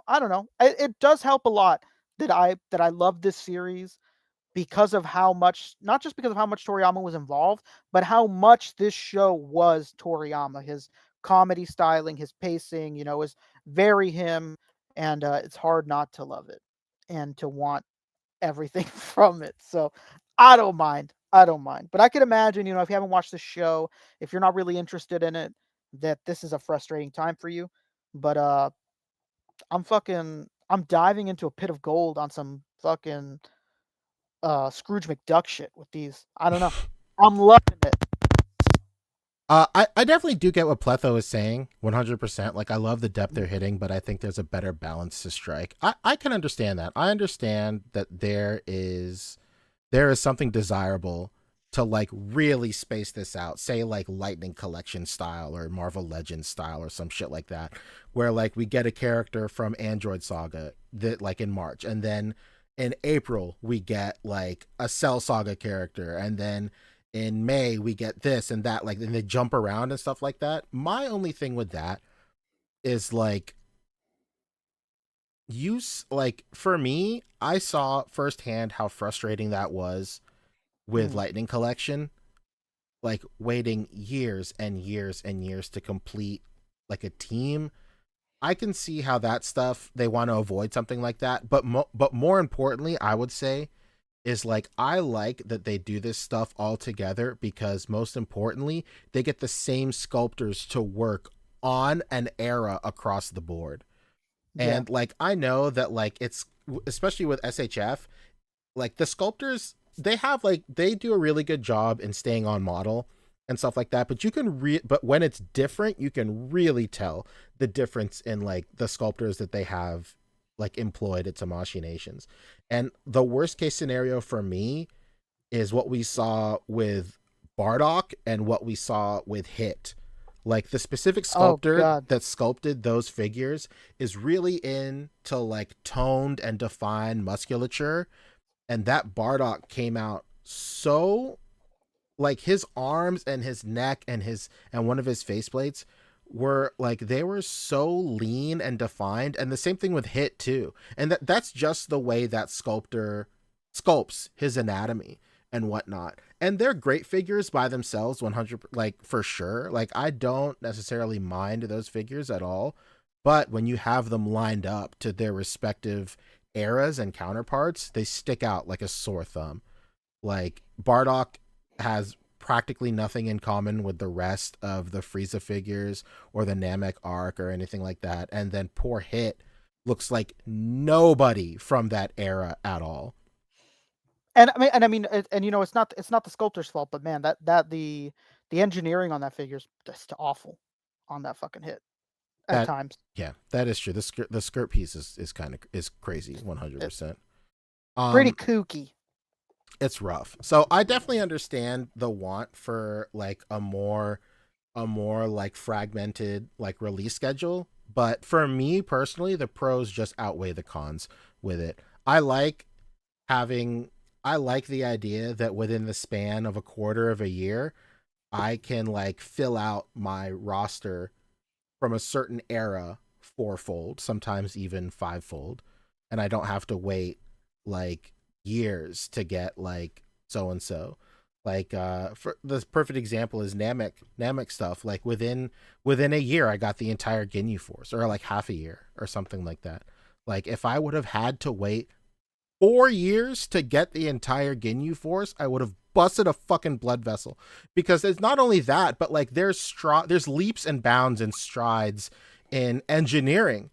I don't know. It does help a lot that I love this series because of how much, not just because of how much Toriyama was involved, but how much this show was Toriyama. His comedy styling, his pacing, is very him, and it's hard not to love it and to want everything from it. So I don't mind. But I could imagine, if you haven't watched the show, if you're not really interested in it, that this is a frustrating time for you. But I'm diving into a pit of gold on some fucking Scrooge McDuck shit with these. I don't know. I'm loving it.
I definitely do get what Pletho is saying 100%. Like, I love the depth they're hitting, but I think there's a better balance to strike. I can understand that. I understand that there is something desirable to like really space this out, say like Lightning Collection style or Marvel Legends style or some shit like that, where like we get a character from Android Saga that like in March, and then in April we get like a Cell Saga character, and then in May we get this and that, like, and they jump around and stuff like that. My only thing with that is like, for me, I saw firsthand how frustrating that was with Lightning Collection, like waiting years and years and years to complete like a team I can see how that stuff they want to avoid something like that, but more importantly, I would say is like I like that they do this stuff all together because most importantly, they get the same sculptors to work on an era across the board.
Yeah.
And like I know that like it's especially with SHF, like the sculptors they have like they do a really good job in staying on model and stuff like that, but you can but when it's different, you can really tell the difference in like the sculptors that they have like employed at Tamashii Nations. And the worst case scenario for me is what we saw with Bardock and what we saw with Hit. Like the specific sculptor
God.
that sculpted those figures is really into like toned and defined musculature, and that Bardock came out so like his arms and his neck and one of his faceplates were like they were so lean and defined, and the same thing with Hit too. And that's just the way that sculptor sculpts his anatomy and whatnot. And they're great figures by themselves, 100 like for sure. Like I don't necessarily mind those figures at all, but when you have them lined up to their respective eras and counterparts, they stick out like a sore thumb. Like Bardock has practically nothing in common with the rest of the Frieza figures or the Namek arc or anything like that. And then poor Hit looks like nobody from that era at all.
And I mean, and you know, it's not the sculptor's fault, but man, the engineering on that figure is just awful on that fucking Hit at times.
Yeah, that is true. The skirt piece is kind of is crazy, 100%.
Pretty kooky.
It's rough. So I definitely understand the want for like a more like fragmented like release schedule, but for me personally, the pros just outweigh the cons with it. I like the idea that within the span of a quarter of a year, I can like fill out my roster from a certain era fourfold, sometimes even fivefold, and I don't have to wait like years to get like so and so. Like for the perfect example is Namek stuff. Like within a year I got the entire Ginyu Force, or like half a year or something like that. Like if I would have had to wait 4 years to get the entire Ginyu Force, I would have busted a fucking blood vessel, because it's not only that, but like there's leaps and bounds and strides in engineering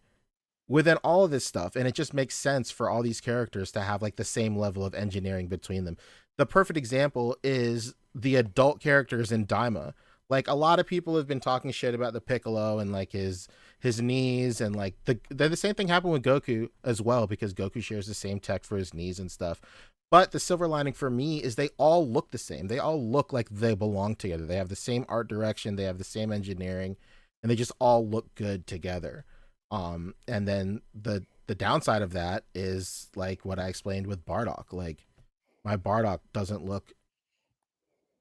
within all of this stuff, and it just makes sense for all these characters to have like the same level of engineering between them. The perfect example is the adult characters in Daima. Like a lot of people have been talking shit about the Piccolo and like his knees, and like the same thing happened with Goku as well, because Goku shares the same tech for his knees and stuff. But the silver lining for me is they all look the same. They all look like they belong together. They have the same art direction, they have the same engineering, and they just all look good together. And then the downside of that is like what I explained with Bardock. Like my Bardock doesn't look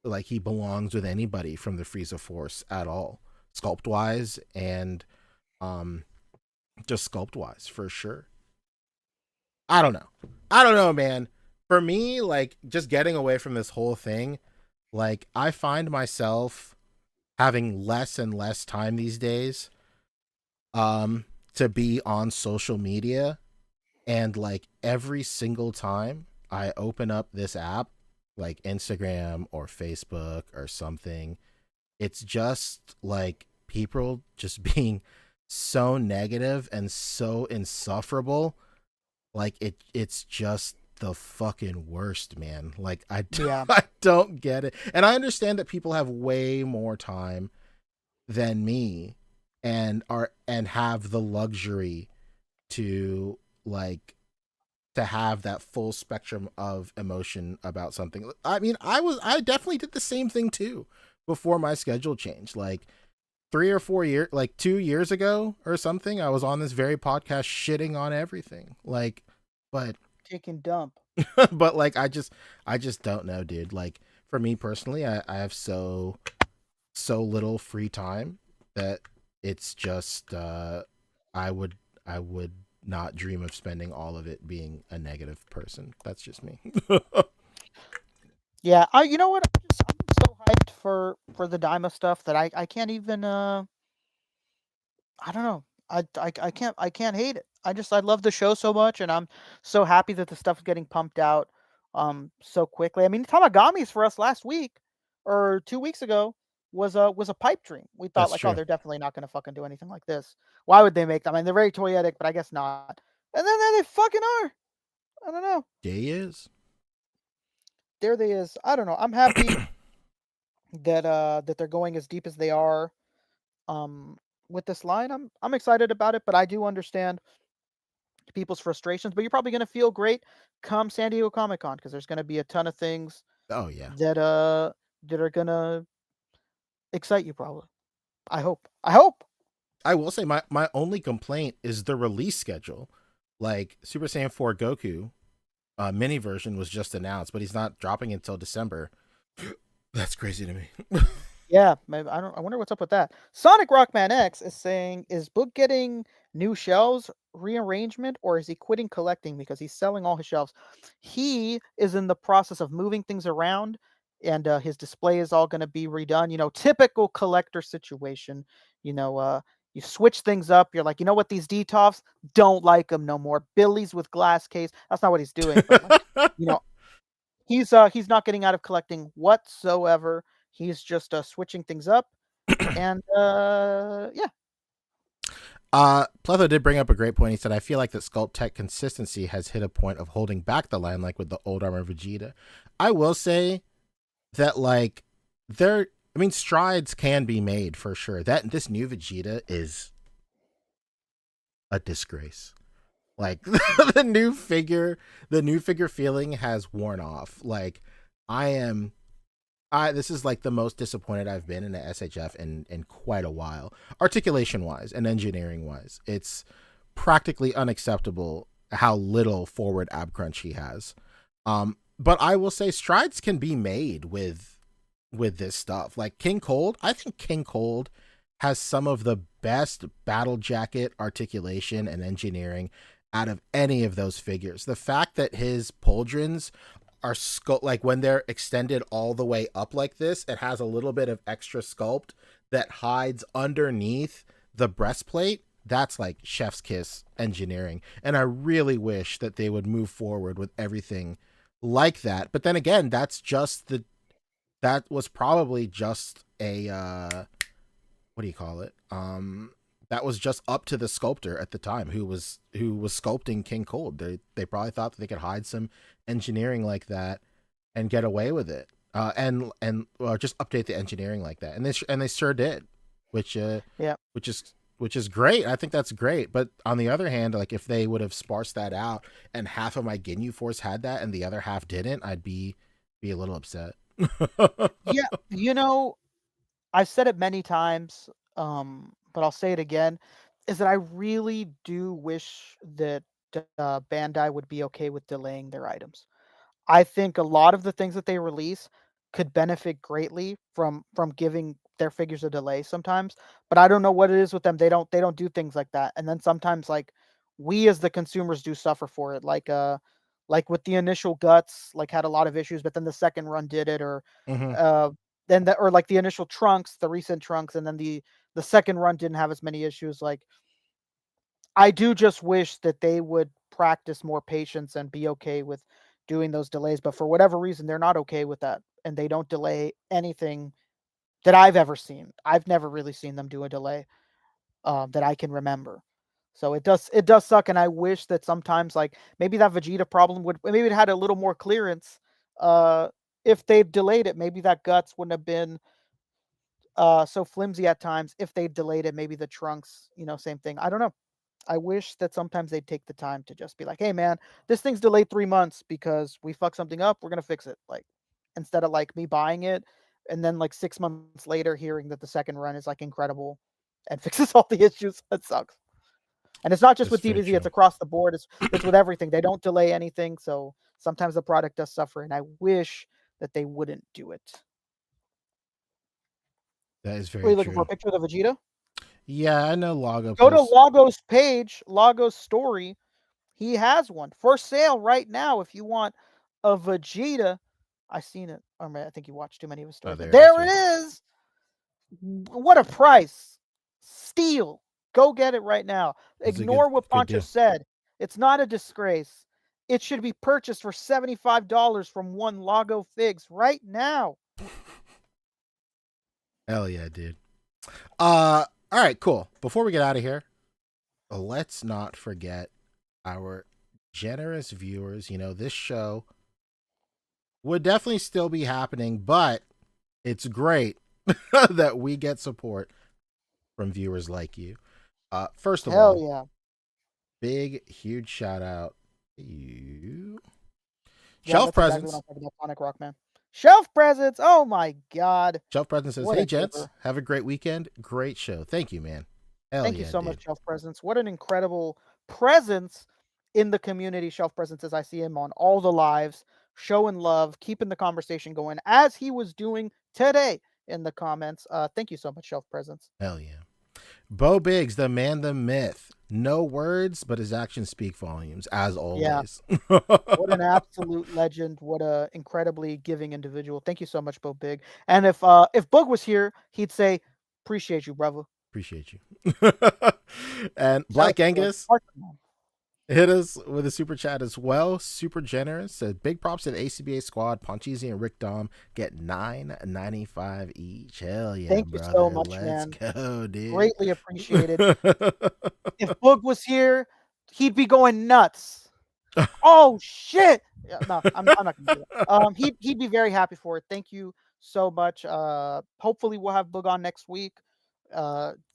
like he belongs with anybody from the Frieza Force at all, sculpt wise and just sculpt wise for sure. I don't know, man. For me, like just getting away from this whole thing, like I find myself having less and less time these days to be on social media, and like every single time I open up this app like Instagram or Facebook or something, it's just like people just being so negative and so insufferable. Like it's just the fucking worst, man. Like I don't get it. And I understand that people have way more time than me and have the luxury to like to have that full spectrum of emotion about something. I mean, I definitely did the same thing too before my schedule changed. Like 3 or 4 years, like 2 years ago or something, I was on this very podcast shitting on everything. Like, but
taking dump.
but like I just don't know, dude. Like for me personally, I have so little free time that it's just I would not dream of spending all of it being a negative person. That's just me.
Yeah, you know what? I'm so hyped for the Daima stuff that I can't even I don't know. I can't hate it. I love the show so much, and I'm so happy that the stuff's getting pumped out so quickly. I mean, Tamagami's for us last week or 2 weeks ago was a pipe dream. We thought
That's
like, oh,
true.
they're definitely not gonna fucking do anything like this. Why would they make them? I mean, they're very toyetic, but I guess not. And then there they fucking are. I don't know.
He is.
There they is. I don't know. I'm happy that they're going as deep as they are um with this line. I'm excited about it, but I do understand people's frustrations. But you're probably gonna feel great come San Diego Comic Con because there's gonna be a ton of things
Oh yeah.
that are gonna excite you. Probably. I hope. I hope.
I will say my only complaint is the release schedule. Like Super Saiyan 4 Goku mini version was just announced, but he's not dropping until December. That's crazy to me.
Yeah, maybe I don't. I wonder what's up with that. Sonic Rockman X is saying, is Book getting new shelves rearrangement, or is he quitting collecting because he's selling all his shelves? He is in the process of moving things around, and his display is all going to be redone. You know, typical collector situation. You know, you switch things up. You're like, you know what? These DTOFs don't like them no more. Billy's with glass case. That's not what he's doing, but like, you know, he's not getting out of collecting whatsoever. He's just switching things up, and yeah,
Pletho did bring up a great point. He said, I feel like that Sculpt Tech consistency has hit a point of holding back the line, like with the old armor Vegeta. I will say that, like, strides can be made for sure. That this new Vegeta is a disgrace. Like the new figure feeling has worn off. Like this is like the most disappointed I've been in a SHF in quite a while. Articulation wise and engineering wise, it's practically unacceptable how little forward ab crunch he has. But I will say strides can be made with this stuff. Like King Cold, I think King Cold has some of the best battle jacket articulation and engineering out of any of those figures. The fact that his pauldrons are like when they're extended all the way up like this, it has a little bit of extra sculpt that hides underneath the breastplate. That's like chef's kiss engineering. And I really wish that they would move forward with everything like that. But then again, that was probably just a what do you call it? That was just up to the sculptor at the time who was sculpting King Cold. They probably thought that they could hide some engineering like that and get away with it, and just update the engineering like that, and they sure did, which is great. I think that's great. But on the other hand, like if they would have sparsed that out and half of my Ginyu Force had that and the other half didn't, I'd be a little upset.
yeah. You know, I've said it many times, but I'll say it again, is that I really do wish that Bandai would be okay with delaying their items. I think a lot of the things that they release could benefit greatly from giving their figures a delay sometimes, but I don't know what it is with them. They don't do things like that. And then sometimes like we as the consumers do suffer for it. Like with the initial Guts, like had a lot of issues, but then the second run did it, or
Mm-hmm.
or like the initial Trunks, the recent Trunks, and then the second run didn't have as many issues. Like I do just wish that they would practice more patience and be okay with doing those delays. But for whatever reason, they're not okay with that, and they don't delay anything that I've ever seen. I've never really seen them do a delay that I can remember. So it does suck, and I wish that sometimes like maybe that Vegeta problem would maybe it had a little more clearance. If they delayed it, maybe that Guts wouldn't have been so flimsy at times. If they delayed it, maybe the Trunks, same thing. I don't know. I wish that sometimes they'd take the time to just be like, "Hey, man, this thing's delayed 3 months because we fucked something up. We're gonna fix it." Like, instead of like me buying it and then like 6 months later hearing that the second run is like incredible and fixes all the issues. That sucks. And it's not just
That's
with
very
DBZ; it's
true.
across the board. It's with everything. They don't delay anything, so sometimes the product does suffer. And I wish that they wouldn't do it.
That is
Are
very
you looking for a
true.
picture of the Vegeta?
Yeah, I know Lago
Go to
posts.
Lago's page, Lago's story. He has one for sale right now. If you want a Vegeta, I seen it. Or I think you watched too many of his
Oh,
stories. But
there it is.
there it
Yeah.
is. What a price! Steal. Go get it right now.
It's a
Ignore what
good
Pancho
deal.
said. It's not a disgrace. It should be purchased for $75 from one Lago Figs right now.
Hell yeah, dude. All right, cool. Before we get out of here, let's not forget our generous viewers. You know, this show would definitely still be happening, but it's great that we get support from viewers like you. First of
Hell
all,
yeah.
big, huge shout out to you.
Yeah,
Shelf
that's exactly what
Presence.
I'm talking about, Sonic Rockman. Shelf Presents. Oh my God.
Shelf Presence says,
What
"Hey
a
gents,
giver.
have a great weekend. Great show. Thank you, man. Hell
Thank you
yeah,
so
dude.
much, Shelf Presence. What an incredible presence in the community, Shelf Presence, as I see him on all the lives, showing love, keeping the conversation going, as he was doing today in the comments. Thank you so much, Shelf Presence.
Hell yeah. Bo Biggs, the man, the myth. No words, but his actions speak volumes, as always.
What an absolute legend. What a incredibly giving individual. Thank you so much, Bo Big. And if Boog was here, he'd say, appreciate you, brother.
Appreciate you. And
Shout
Black
out to
Angus
Mark.
hit us with a super chat as well. Super generous. Said big props to the A.C.B.A squad. Poncheezy and Rick Dom get $9.95 each. Hell yeah,
Thank you
brother.
so much,
Let's
man.
go, dude.
Greatly appreciated. If Boog was here, he'd be going nuts. Oh shit! Yeah, no, I'm not gonna do that. He'd be very happy for it. Thank you so much. Hopefully we'll have Boog on next week.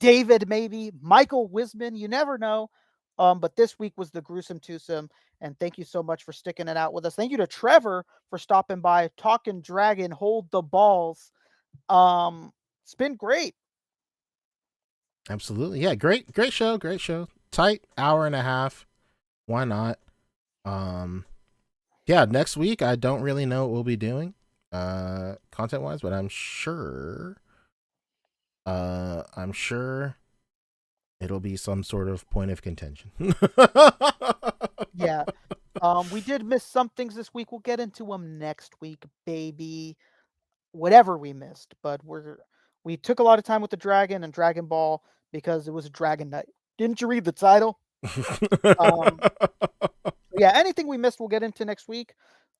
David maybe, Michael Wisman, you never know. But this week was the gruesome twosome, and thank you so much for sticking it out with us. Thank you to Trevor for stopping by, talking dragon, hold the balls. It's been great.
Absolutely. Yeah, great show. Great show. Tight hour and a half. Why not? Yeah, next week I don't really know what we'll be doing content wise, but I'm sure it'll be some sort of point of contention.
Yeah. We did miss some things this week. We'll get into them next week, baby. Whatever we missed, but we took a lot of time with the Dragon and Dragon Ball because it was a Dragon Night. Didn't you read the title? Yeah, anything we missed, we'll get into next week.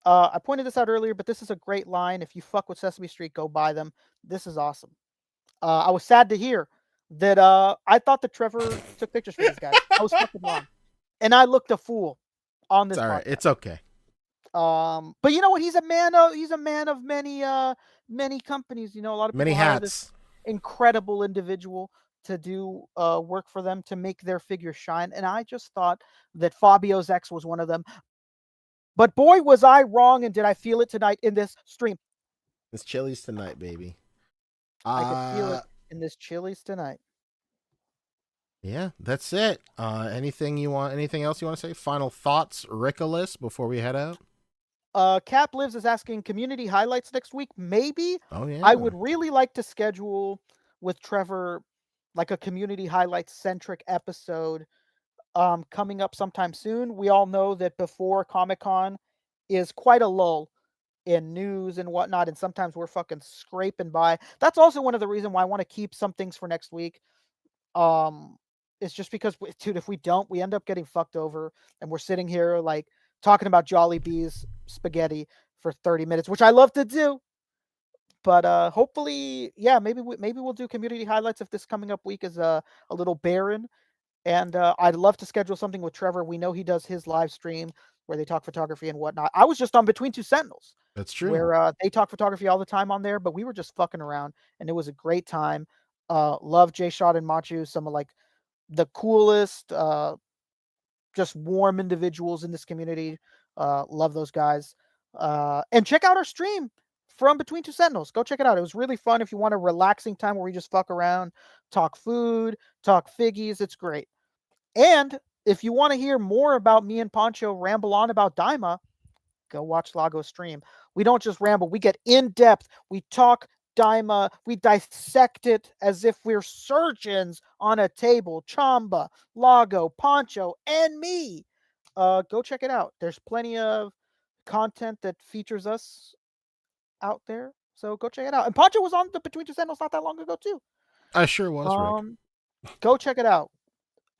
I pointed this out earlier, but this is a great line. If you fuck with Sesame Street, go buy them. This is awesome. I was sad to hear that I thought that Trevor took pictures for these guys. I was fucking wrong. And I looked a fool on this
It's all right.
podcast.
It's okay.
But you know what? He's a man of many companies. You know, a lot of people
Many
hire this
hats.
incredible individual to do work for them to make their figure shine. And I just thought that Fabio's ex was one of them. But boy, was I wrong, and did I feel it tonight in this stream?
It's Chili's tonight, baby.
I could feel it in this Chili's tonight.
Yeah, that's it. Anything else you want to say? Final thoughts, Rickolas, before we head out?
Cap Lives is asking community highlights next week. Maybe.
Oh yeah.
I would really like to schedule with Trevor like a community highlights centric episode coming up sometime soon. We all know that before Comic-Con is quite a lull in news and whatnot, and sometimes we're fucking scraping by. That's also one of the reasons why I want to keep some things for next week. It's just because, dude, if we don't, we end up getting fucked over, and we're sitting here like talking about Jollibee's spaghetti for 30 minutes, which I love to do. But hopefully, yeah, maybe we'll do community highlights if this coming up week is a little barren. And I'd love to schedule something with Trevor. We know he does his live stream where they talk photography and whatnot. I was just on Between Two Sentinels.
That's true.
Where they talk photography all the time on there, but we were just fucking around, and it was a great time. Love Jay Shot and Machu, some of like the coolest, just warm individuals in this community. Love those guys. And check out our stream from Between Two Sentinels. Go check it out. It was really fun. If you want a relaxing time where we just fuck around, talk food, talk figgies, it's great. And if you want to hear more about me and Poncho ramble on about Daima, go watch Lago's stream. We don't just ramble, we get in depth. We talk Daima, we dissect it as if we're surgeons on a table. Chamba, Lago, Poncho, and me. Go check it out. There's plenty of content that features us out there. So go check it out. And Poncho was on the Between Two Sentinels not that long ago too.
I sure was, Rick.
Go check it out.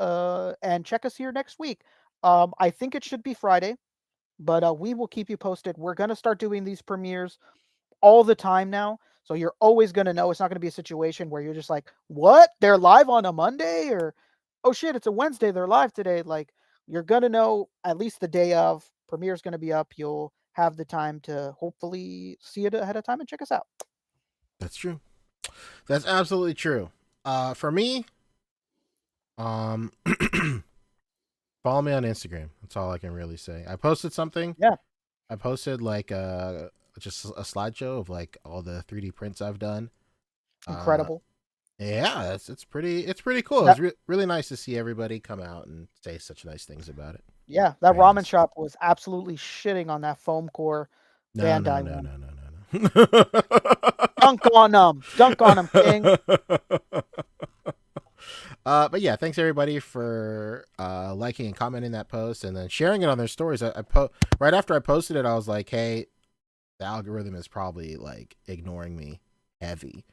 and check us here next week. I think it should be Friday, but we will keep you posted. We're gonna start doing these premieres all the time now, so you're always gonna know. It's not gonna be a situation where you're just like, "What? They're live on a Monday?" or "Oh shit, it's a Wednesday. They're live today." Like, you're gonna know at least the day of. Premiere's gonna be up. You'll have the time to hopefully see it ahead of time and check us out.
That's true. That's absolutely true. For me, follow me on Instagram. That's all I can really say. I posted something.
Yeah.
I posted like just a slideshow of like all the 3D prints I've done.
Incredible.
Yeah, it's pretty cool.
That-
It was really nice to see everybody come out and say such nice things about it.
Yeah, that
Very
ramen
nice.
shop was absolutely shitting on that foam core
No.
Bandai one. Dunk on them, King.
But yeah, thanks everybody for liking and commenting that post and then sharing it on their stories. Right after I posted it, I was like, hey, the algorithm is probably like ignoring me heavy.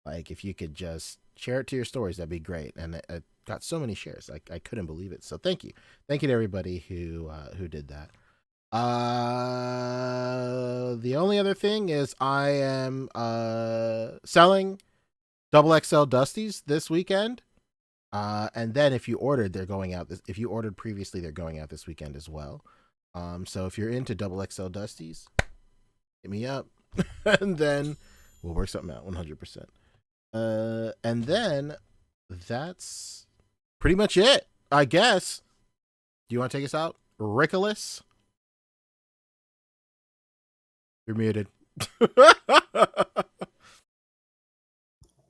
Like, if you could just share it to your stories, that'd be great. And it got so many shares. I couldn't believe it. So thank you to everybody who did that. The only other thing is I am selling XXL Dusties this weekend. And then if you ordered, they're going out. If you ordered previously, they're going out this weekend as well. So if you're into XXL Dusties, hit me up, and then we'll work something out. 100%. And then that's pretty much it, I guess. Do you want to take us out, Rickolas? You're muted.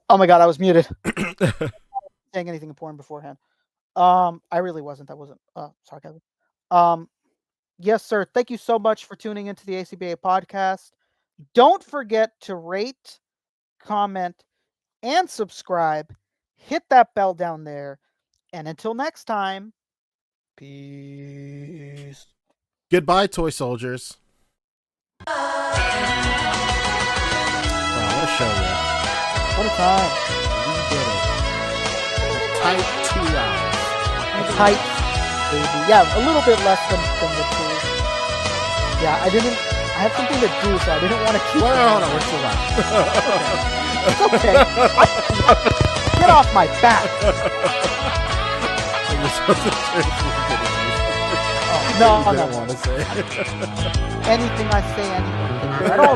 Oh my god, I was muted. Saying anything important beforehand. I really wasn't. That wasn't sarcasm. Yes, sir. Thank you so much for tuning into the A.C.B.A podcast. Don't forget to rate, comment, and subscribe. Hit that bell down there. And until next time, peace.
Goodbye, toy soldiers. Wow, what a show, man.
What a time.
We did it. A tight 2 hours.
Tight, baby. Yeah, a little bit less than the 2. Yeah, I have something to do, so I didn't want to keep
Well,
it.
hold on, we're still live.
It's okay. Get off my back. No,
I don't want to say.
anything I say, anything. At all